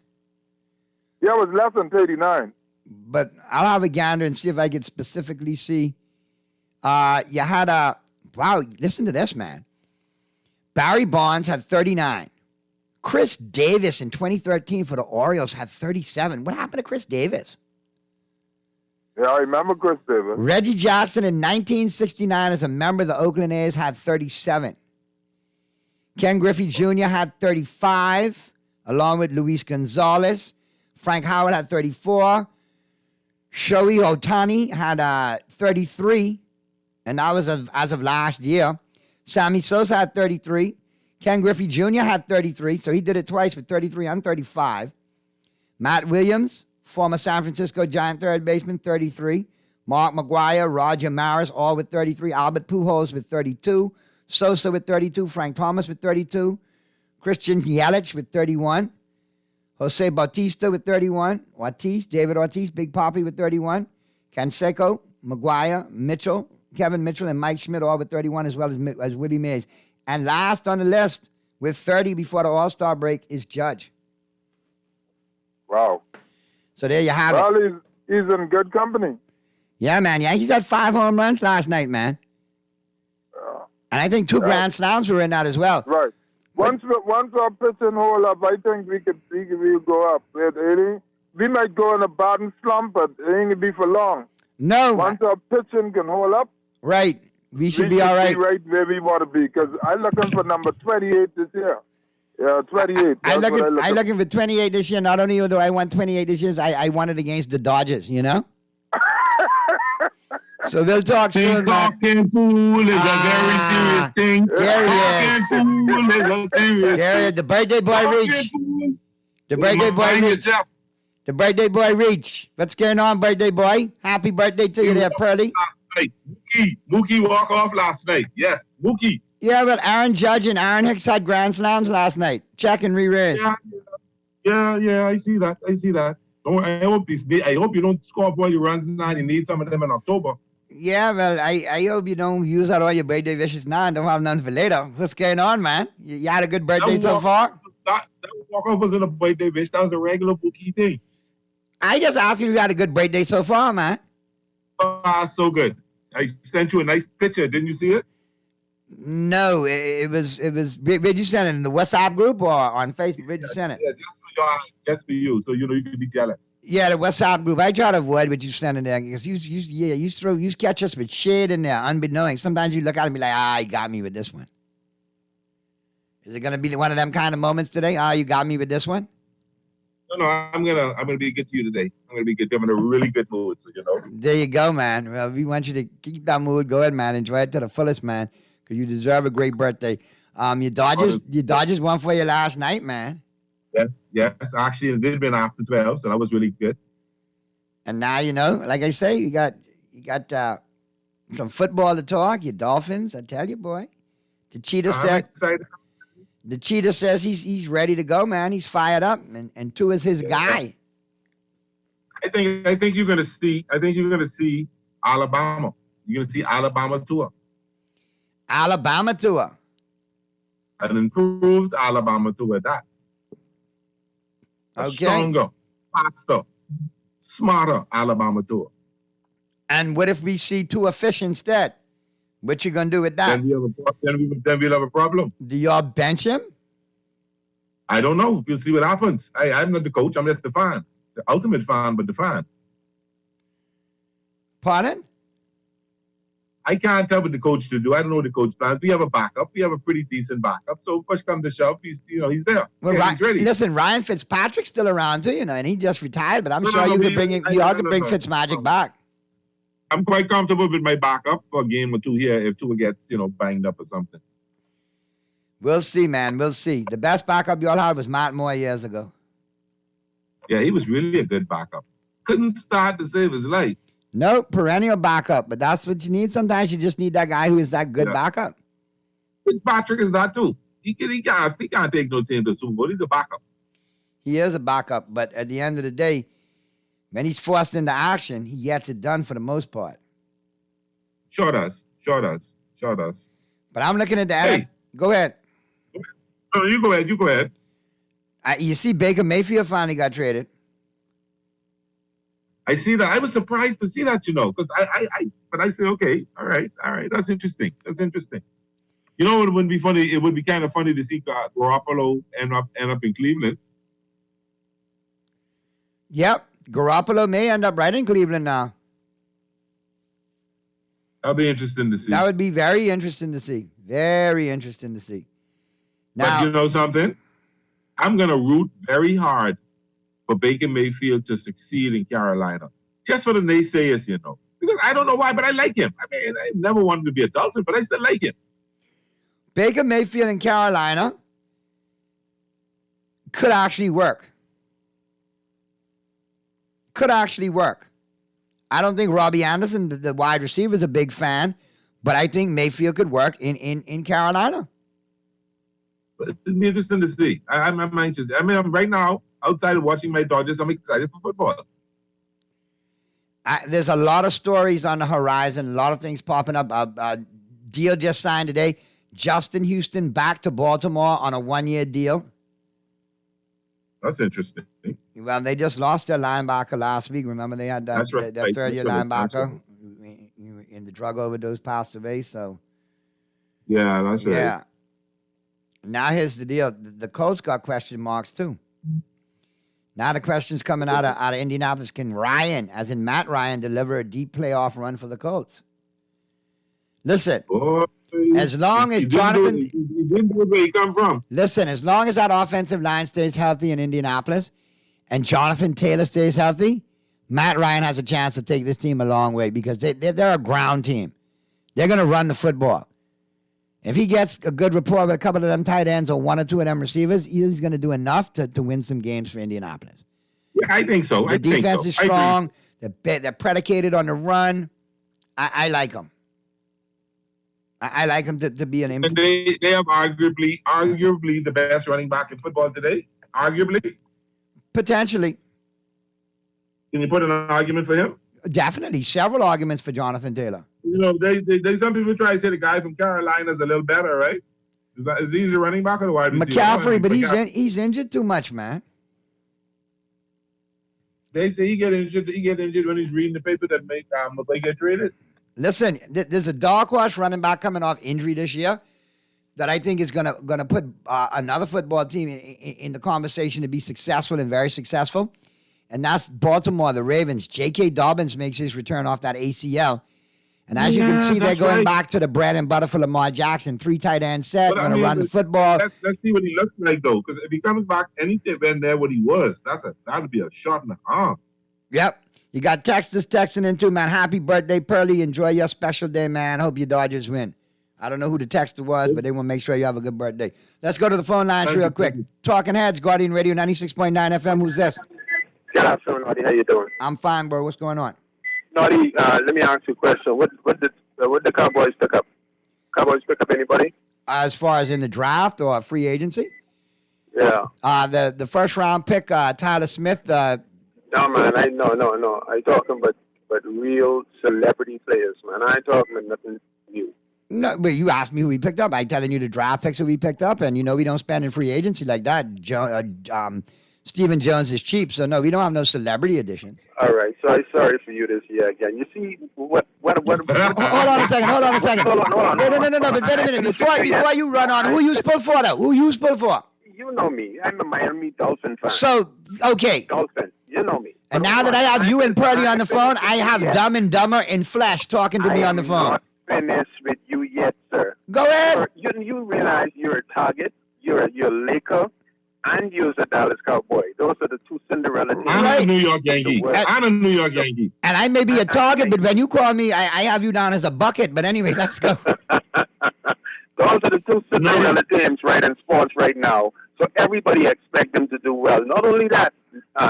Yeah, it was less than 39. But I'll have a gander and see if I can specifically see. You had wow, listen to this, man. Barry Bonds had 39. Chris Davis in 2013 for the Orioles had 37. What happened to Chris Davis? Yeah, I remember Chris Davis. Reggie Jackson in 1969 as a member of the Oakland A's had 37. Ken Griffey Jr. had 35, along with Luis Gonzalez. Frank Howard had 34. Shohei Ohtani had 33, and that was as of last year. Sammy Sosa had 33. Ken Griffey Jr. had 33, so he did it twice with 33 and 35. Matt Williams, former San Francisco Giant third baseman, 33. Mark McGwire, Roger Maris, all with 33. Albert Pujols with 32. Sosa with 32. Frank Thomas with 32. Christian Yelich with 31. Jose Bautista with 31. David Ortiz, Big Papi with 31. Canseco, McGuire, Mitchell, Kevin Mitchell, and Mike Schmidt all with 31, as well as Willie Mays. And last on the list with 30 before the All-Star break is Judge. Wow. So there you have it. Well, he's in good company. Yeah, man. Yankees had 5 home runs last night, man. And I think 2 grand slams were in that as well. Right. Once our pitching hold up, I think we'll go up. We might go in a batting slump, but it ain't gonna be for long. No. Once our pitching can hold up, right, we should be all right. Be right where we want to be. Because I'm looking for number 28 this year. Yeah, 28. I'm looking for 28 this year. Not only do I want 28 this year, I want it against the Dodgers. You know. So we'll talk soon, man. Talking pool is a very serious thing. There he is. Pool is a serious there he is. The birthday boy reach. The birthday boy reach. The birthday boy reach. What's going on, birthday boy? Happy birthday to you there, Pearly. Mookie walk off last night. Yes, Mookie. Yeah, but Aaron Judge and Aaron Hicks had grand slams last night. Check and re-raise. Yeah, I see that. I hope you don't score up all your runs now. You need some of them in October. Yeah, well, I hope you don't use out all your birthday wishes now and don't have none for later. What's going on, man? You had a good birthday so far? That walk-off was in a birthday wish. That was a regular Mookie thing. I just asked you if you had a good break day so far, man. So good. I sent you a nice picture. Didn't you see it? No, it was. Where'd you send it? In the WhatsApp group or on Facebook? Where'd you send it? Yeah, just for you, so you can be jealous. Yeah, the WhatsApp group. I try to avoid what you send in there because you catch us with shit in there, unbeknownst. Sometimes you look at it and be like, you got me with this one. Is it gonna be one of them kind of moments today? You got me with this one. No, I'm gonna be good to you today. I'm gonna be good. I'm in a really good mood, so you know. There you go, man. Well, we want you to keep that mood. Go ahead, man. Enjoy it to the fullest, man, because you deserve a great birthday. Your Dodgers won for you last night, man. Yes. Actually, it did been after 12, so that was really good. And now like I say, you got some football to talk. Your Dolphins, I tell you, boy. The Cheetah says he's ready to go, man. He's fired up, and Tua's his guy. I think you're gonna see. Alabama. You're gonna see Alabama Tua. Alabama Tua. An improved Alabama Tua at that. Okay. Stronger, faster, smarter Alabama Tua. And what if we see Tua fish instead? What you gonna do with that? Then we'll have a problem. Do y'all bench him? I don't know. We'll see what happens. I'm not the coach. I'm just the fan. The ultimate fan, but the fan. Pardon? I can't tell what the coach to do. I don't know the coach plans. We have a backup. We have a pretty decent backup. So push comes to shove, he's there. Well, he's ready. Listen, Ryan Fitzpatrick's still around too, and he just retired. But I'm sure you could bring Fitzmagic back. I'm quite comfortable with my backup for a game or two here if Tua gets banged up or something. We'll see, man. We'll see. The best backup y'all had was Matt Moore years ago. Yeah, he was really a good backup. Couldn't start to save his life. No, perennial backup, but that's what you need. Sometimes you just need that guy who is that good backup. Fitzpatrick is that too. He can't take no team to Super Bowl. He's a backup. He is a backup, but at the end of the day, when he's forced into action, he gets it done for the most part. Sure does. But I'm looking at the Go ahead. No, you go ahead. You see, Baker Mayfield finally got traded. I see that. I was surprised to see that, because but I say, okay, all right. That's interesting. You know, it wouldn't be funny. It would be kind of funny to see Garoppolo end up in Cleveland. Yep, Garoppolo may end up right in Cleveland now. That'll be interesting to see. That would be very interesting to see. Very interesting to see. Now, but you know something? I'm going to root very hard for Baker Mayfield to succeed in Carolina. Just for the naysayers, Because I don't know why, but I like him. I mean, I never wanted to be a Dolphin, but I still like him. Baker Mayfield in Carolina could actually work. I don't think Robbie Anderson, the wide receiver, is a big fan, but I think Mayfield could work in Carolina. But it'll be interesting to see. I'm anxious. I mean, right now, outside of watching my Dodgers, I'm excited for football. There's a lot of stories on the horizon, a lot of things popping up. A deal just signed today. Justin Houston back to Baltimore on a 1-year deal. That's interesting. Well, they just lost their linebacker last week. Remember, they had that third-year linebacker in the drug overdose passed away. So, yeah, that's right. Yeah. Now here's the deal: the Colts got question marks too. Now the question's coming out of Indianapolis: can Ryan, as in Matt Ryan, deliver a deep playoff run for the Colts? Listen, as long as Jonathan, he didn't do where he come from. Listen, as long as that offensive line stays healthy in Indianapolis, and Jonathan Taylor stays healthy, Matt Ryan has a chance to take this team a long way because they're a ground team. They're going to run the football. If he gets a good rapport with a couple of them tight ends or one or two of them receivers, he's going to do enough to win some games for Indianapolis. Yeah, I think so. The defense is strong. They're predicated on the run. I like them. I like him to be an impact. And they have arguably the best running back in football today. Arguably. Potentially. Can you put an argument for him? Definitely. Several arguments for Jonathan Taylor. They some people try to say the guy from Carolina is a little better, right? Is he the running back or the wide receiver? McCaffrey, but he's injured too much, man. They say he get injured. He get injured when he's reading the paper that make McCoy get traded. Listen, there's a dark horse running back coming off injury this year that I think is gonna put another football team in the conversation to be successful and very successful, and that's Baltimore, the Ravens. J.K. Dobbins makes his return off that ACL, and as you can see, they're going back to the bread and butter for Lamar Jackson. 3 tight end set, going to run the football. Let's see what he looks like though, because if he comes back anything when there what he was, that'd be a shot in the arm. Yep. You got texters texting in too, man. Happy birthday, Pearly. Enjoy your special day, man. Hope your Dodgers win. I don't know who the texter was, but they want to make sure you have a good birthday. Let's go to the phone lines real quick. Talking Heads, Guardian Radio 96.9 FM. Who's this? Good afternoon, Naughty. How you doing? I'm fine, bro. What's going on? Naughty, let me ask you a question. What the Cowboys pick up? Cowboys pick up anybody? As far as in the draft or free agency? Yeah. The first round pick, Tyler Smith. No, man. I talking but real celebrity players, man. I ain't talking about nothing new. No, but you asked me who we picked up. I'm telling you the draft picks that we picked up, and we don't spend in free agency like that. Stephen Jones is cheap, so no, we don't have no celebrity additions. All right, so I'm sorry for you this year again. You see what? Hold on a second. Hold on. No, but wait a minute. Before you run on, who you spoke for though? Who you spoke for? You know me. I'm a Miami Dolphin fan. So okay. Dolphins. You know me. And now that I have you and Purdy on the phone, I have Dumb and Dumber in flesh talking to me on the phone. Not finished with you yet, sir. Go ahead. You realize you're a Target, you're a Laker, and you're a Dallas Cowboy. Those are the two Cinderella teams. I'm a New York Yankee. And I may be a Target, but when you call me, I have you down as a bucket. But anyway, let's go. Those are the two Cinderella teams right in sports right now. So everybody expects them to do well. Not only that,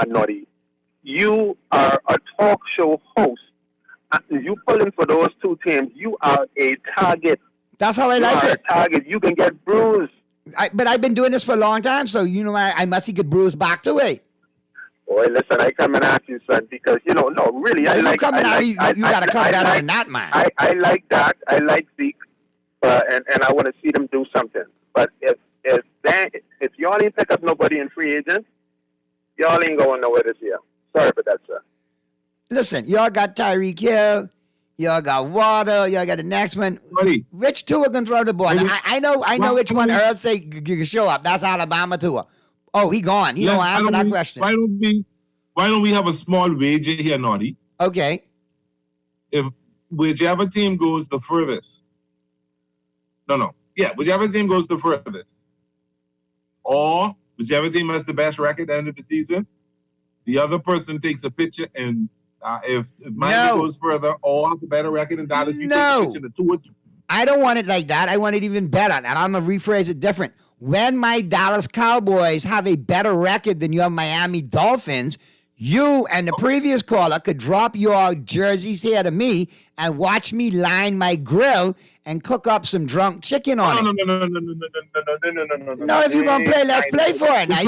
Naughty, you are a talk show host. You pulling for those two teams. You are a target. That's how I like it. A target. You can get bruised. But I've been doing this for a long time, so I must get bruised back to it. Boy, listen, I come and ask you, son, because no, really, you got to come better than that, man. I like that. I like Zeke, and I want to see them do something. But if y'all ain't pick up nobody in free agents, y'all ain't going nowhere this year. Sorry for that, sir. Listen, y'all got Tyreek Hill, y'all got Water, y'all got the next one. Which Tua can throw the ball? I know which one Earl say you can show up. That's Alabama Tua. Oh, he gone. He don't answer that question. Why don't we have a small wager here, Naughty? Okay. If whichever team goes the furthest. Whichever team goes the furthest. Or whichever team has the best record at the end of the season, the other person takes a picture, and if Miami goes further or has a better record than Dallas, you take a picture of 2 or 2. I don't want it like that. I want it even better, and I'm going to rephrase it different. When my Dallas Cowboys have a better record than your Miami Dolphins, you and the previous caller could drop your jerseys here to me and watch me line my grill and cook up some drunk chicken on it. No, if you're going to play, let's play for it. Now,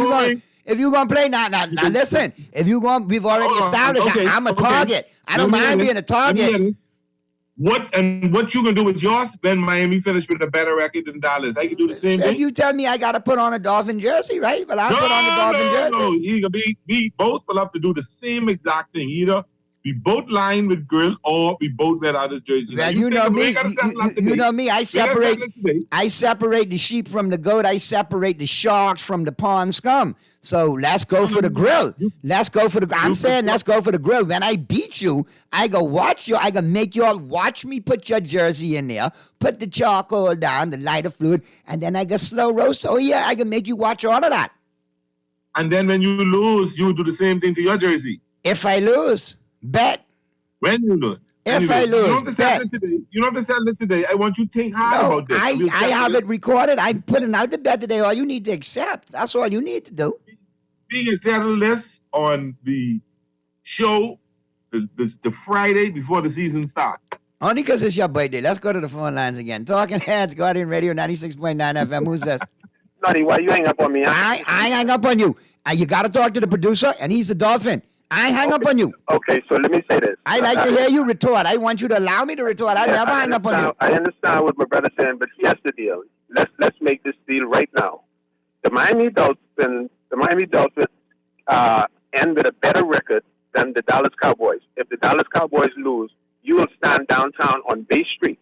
if you're going to play, now listen. If you're going, we've already established I'm a target. I don't mind being a target. What you gonna do with yours when Miami finished with a better record than Dallas? I can do the same thing. You tell me I gotta put on a Dolphin jersey, right? But I'll put on the Dolphin jersey. No. We both will have to do the same exact thing. Either we both line with grill or we both wear other jerseys. Well, you know me. You know me. I separate the sheep from the goat. I separate the sharks from the pond scum. So let's go for the grill. Let's go for the. I'm saying let's go for the grill. When I beat you, I go watch you. I go make you all watch me put your jersey in there, put the charcoal down, the lighter fluid, and then I go slow roast. Oh yeah, I can make you watch all of that. And then when you lose, you do the same thing to your jersey. If I lose, bet. When you lose. If I lose, bet. You don't have to settle it today. I want you to think hard about this. I have it recorded. I'm putting out the bet today. All you need to accept. That's all you need to do. We can settle this on the show the Friday before the season starts. Only because it's your birthday. Let's go to the phone lines again. Talking Heads, Guardian Radio 96.9 FM. Who's this? Naughty, why you hang up on me? I hang up on you. You got to talk to the producer, and he's the Dolphin. I hang up on you. Okay, so let me say this. I like to hear you retort. I want you to allow me to retort. I never hang up on you. I understand what my brother's saying, but here's the deal. Let's make this deal right now. The Miami Dolphins end with a better record than the Dallas Cowboys. If the Dallas Cowboys lose, you will stand downtown on Bay Street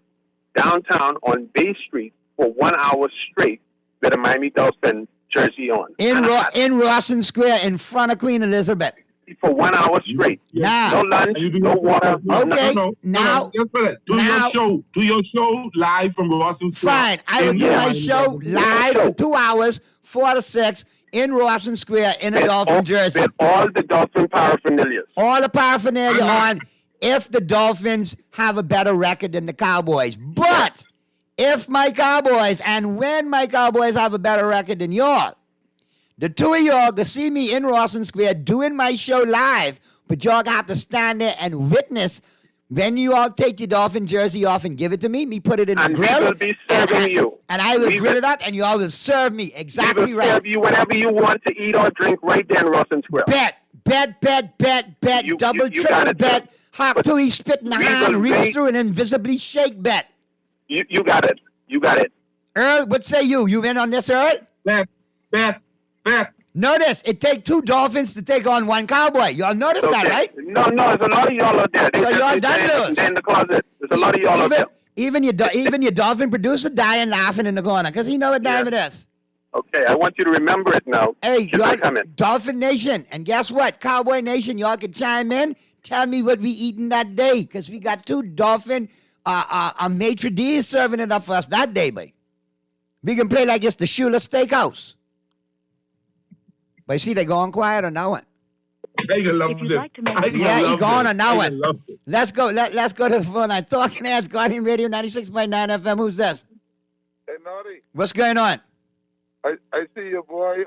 for 1 hour straight with a Miami Dolphins jersey on. In Rawson Square in front of Queen Elizabeth. For 1 hour straight. Now. No lunch, no water. Okay. Now. Do your show live from Rawson Square. Fine. I will do my show live for 2 hours, 4 to 6, in Rawson Square in a Dolphin jersey. With all the Dolphin paraphernalia. All the paraphernalia on if the Dolphins have a better record than the Cowboys. But if my Cowboys and when my Cowboys have a better record than yours, the two of y'all can see me in Rawson Square doing my show live, but y'all have to stand there and witness when you all take your Dolphin jersey off and give it to me. Me put it in the grill. And we will be serving you. And I will grill it up, and y'all will serve me exactly we will right. serve you whatever you want to eat or drink right there in Rawson Square. Bet, double, triple bet. Hawk Tui spit in the hand, reach through and invisibly shake bet. You got it. You got it. Earl, what say you? You in on this, Earl? Bet. Notice, it takes 2 Dolphins to take on 1 Cowboy. Y'all notice that, right? No, there's a lot of y'all out there. So y'all done lose. They're in the closet. There's a lot of y'all out there. Even your Dolphin producer dying laughing in the corner because he know what time it is. Okay, I want you to remember it now. Hey, y'all, Dolphin Nation. And guess what? Cowboy Nation, y'all can chime in. Tell me what we eating that day because we got 2 Dolphin maitre d's serving it up for us that day, boy. We can play like it's the Shula Steakhouse. But see, they going quiet on that one. They love this. Yeah, he going on that one. Let's go. Let's go to the phone line. Talking Heads, Guardian Radio 96.9 FM. Who's this? Hey, Naughty. What's going on? I see your boy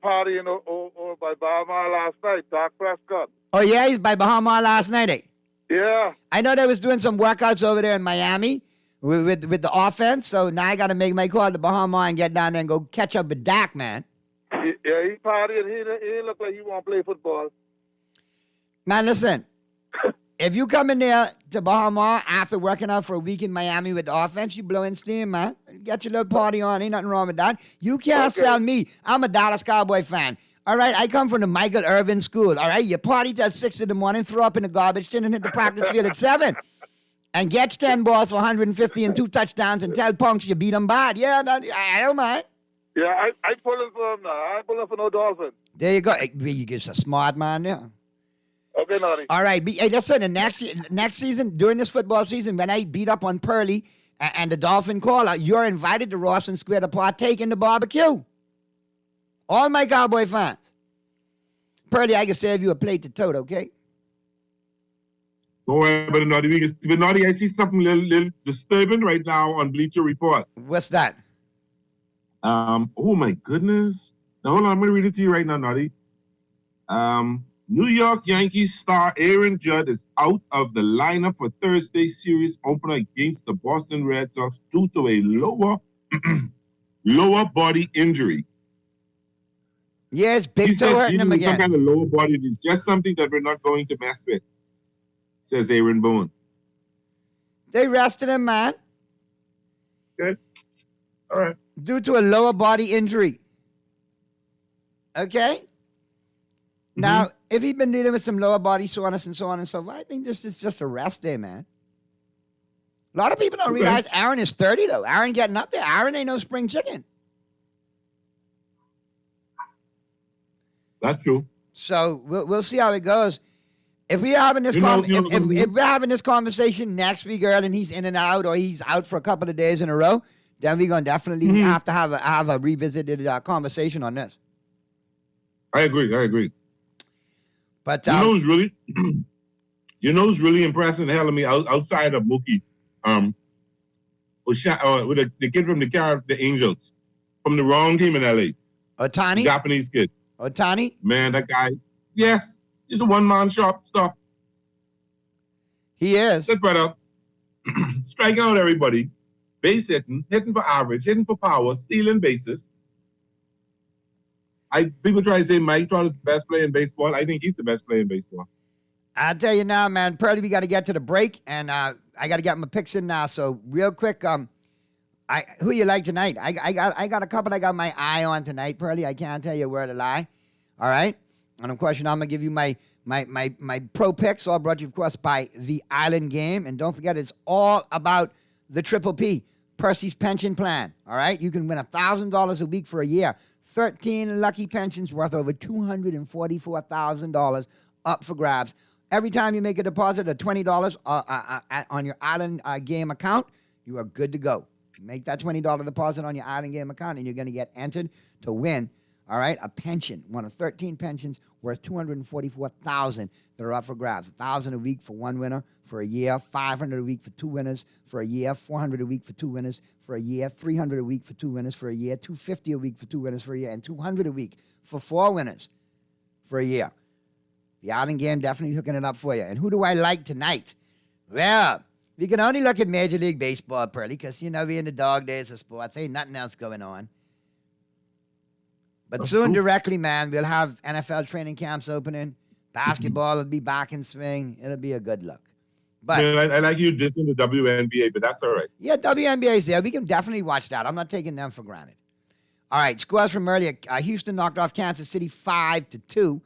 partying over by Bahama last night, Doc Prescott. Oh, yeah? He's by Bahama last night, eh? Yeah. I know they was doing some workouts over there in Miami with the offense, so now I got to make my call to Bahama and get down there and go catch up with Dak, man. Yeah, he partying. He look like he want to play football. Man, listen. If you come in there to Bahama after working out for a week in Miami with the offense, you blowing steam, man. Get your little party on. Ain't nothing wrong with that. You can't sell me. I'm a Dallas Cowboy fan. All right, I come from the Michael Irvin School. All right, you party till 6 in the morning, throw up in the garbage tin, and hit the practice field at 7. And get 10 balls for 150 and 2 touchdowns and tell punks you beat them bad. Yeah, I don't mind. Yeah, I pulling for him now. I ain't pulling for no Dolphin. There you go. Hey, you get a smart man there. Okay, Naughty. All right. Hey, listen, the next season, during this football season, when I beat up on Pearly and the Dolphin caller, you're invited to Rawson Square to partake in the barbecue. All my Cowboy fans. Pearly, I can save you a plate to tote, okay? Don't worry about it, Naughty. But Naughty, I see something little disturbing right now on Bleacher Report. What's that? Oh my goodness. Now hold on, I'm gonna read it to you right now, Naughty. New York Yankees star Aaron Judge is out of the lineup for Thursday's series opener against the Boston Red Sox due to a lower body injury. Yes, big toe hurting him again. Some kind of lower body injury, just something that we're not going to mess with, says Aaron Boone. They rested him, man. Good. All right. Due to a lower body injury. Okay? Mm-hmm. Now, if he'd been dealing with some lower body soreness and so on and so forth, I think this is just a rest day, man. A lot of people don't realize Aaron is 30, though. Aaron getting up there. Aaron ain't no spring chicken. That's true. So we'll see how it goes. If we're having this if we're having this conversation next week, Earl, and he's in and out, or he's out for a couple of days in a row, then we're gonna definitely have to have a revisited conversation on this. I agree. But who's really impressing the hell of me outside of Mookie, with the kid from the Angels, from the wrong team in LA. Ohtani? The Japanese kid. Ohtani? Man, that guy, yes, he's a one-man shop stuff. He is. That brother, striking out everybody, base hitting for average, hitting for power, stealing bases. People try to say Mike Trout is the best player in baseball. I think he's the best player in baseball. I'll tell you now, man, Pearly, we got to get to the break, and I got to get my picks in now. So real quick, who you like tonight? I got a couple I got my eye on tonight, Pearly. I can't tell you where to lie. All right? And of course, you know, I'm going to give you my pro picks, all brought to you, of course, by The Island Game. And don't forget, it's all about the Triple P, Percy's pension plan. All right? You can win $1,000 a week for a year. 13 lucky pensions worth over $244,000 up for grabs. Every time you make a deposit of $20 on your Island Game account, you are good to go. Make that $20 deposit on your Island Game account, and you're going to get entered to win, all right, a pension, one of 13 pensions worth $244,000 that are up for grabs. $1,000 a week for one winner for a year, $500 a week for two winners for a year, $400 a week for two winners for a year, $300 a week for two winners for a year, $250 a week for two winners for a year, and $200 a week for four winners for a year. The Island Game definitely hooking it up for you. And who do I like tonight? Well, we can only look at Major League Baseball, Pearly, because, you know, we're in the dog days of sports. Ain't nothing else going on. But soon, directly, man, we'll have NFL training camps opening. Basketball will be back in swing. It'll be a good look. But I like you dissing the WNBA, but that's all right. Yeah, WNBA's there. We can definitely watch that. I'm not taking them for granted. All right, scores from earlier. Houston knocked off Kansas City 5-2.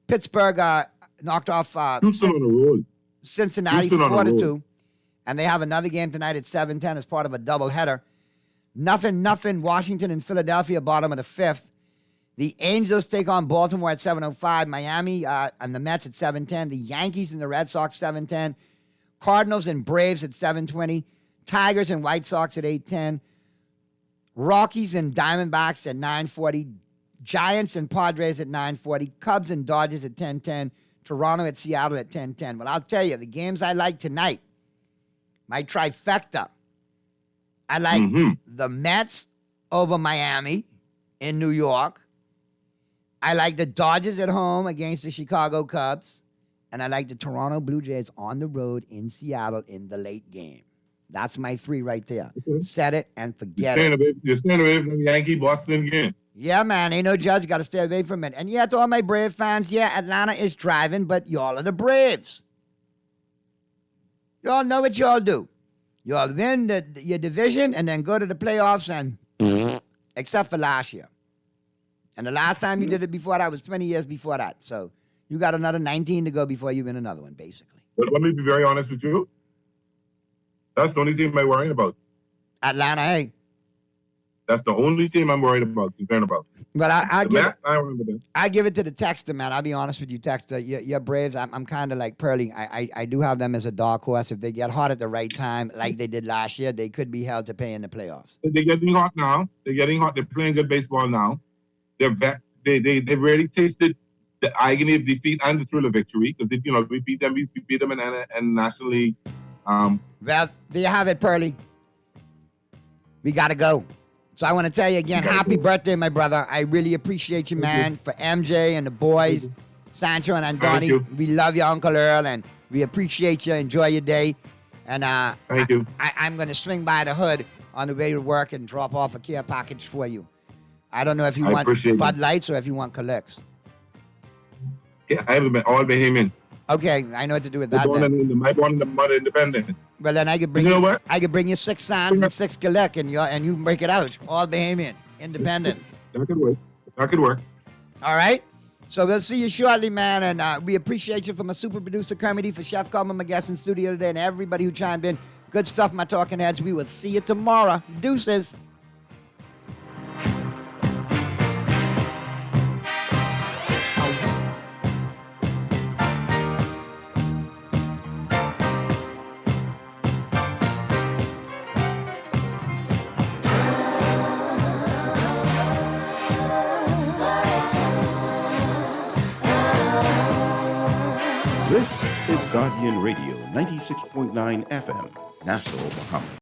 Pittsburgh knocked off Houston on the road. Cincinnati 4-2. And they have another game tonight at 7:10 as part of a doubleheader. 0-0, Washington and Philadelphia, bottom of the fifth. The Angels take on Baltimore at 7:05. Miami and the Mets at 7:10. The Yankees and the Red Sox 7:10. Cardinals and Braves at 7:20. Tigers and White Sox at 8:10. Rockies and Diamondbacks at 9:40. Giants and Padres at 9:40. Cubs and Dodgers at 10:10. Toronto at Seattle at 10:10. But I'll tell you, the games I like tonight, my trifecta. I like the Mets over Miami in New York. I like the Dodgers at home against the Chicago Cubs. And I like the Toronto Blue Jays on the road in Seattle in the late game. That's my three right there. Set it and forget it. You're staying away from the Yankee-Boston game. Yeah, man. Ain't no judge. Got to stay away from it. And yeah, to all my Brave fans, yeah, Atlanta is driving, but y'all are the Braves. Y'all know what y'all do. Y'all win your division and then go to the playoffs and except for last year. And the last time you did it before that was 20 years before that. So you got another 19 to go before you win another one, basically. But let me be very honest with you. That's the only team I'm worrying about. Atlanta, hey. That's the only team I'm worried about, concerned about. But I remember that. I give it to the Texter, man. I'll be honest with you, Texter. Your Braves, I'm kind of like Pearly. I do have them as a dark horse. If they get hot at the right time, like they did last year, they could be held to pay in the playoffs. They're getting hot now. They're getting hot. They're playing good baseball now. They really tasted the agony of defeat and the thrill of victory because we beat them. We beat them in National League. Well, there you have it, Pearly. We got to go. So I want to tell you again, happy birthday, my brother. I really appreciate you, man. For MJ and the boys, Sancho and Andoni, we love you, Uncle Earl, and we appreciate you. Enjoy your day. And thank you. I'm going to swing by the hood on the way to work and drop off a care package for you. I don't know if you want Bud Lights or if you want Collects. Yeah, I have all Bahamian. Okay, I know what to do with that. My born in the mother independence. Well, then I could bring I could bring you 6 Sans and 6 Galec, and you break it out. All Bahamian. Independence. That could work. All right? So we'll see you shortly, man, and we appreciate you from my super producer, Kermit, for Chef Coleman, my guest in studio today, and everybody who chimed in. Good stuff, my talking heads. We will see you tomorrow. Deuces. This is Guardian Radio, 96.9 FM, Nassau, Bahamas.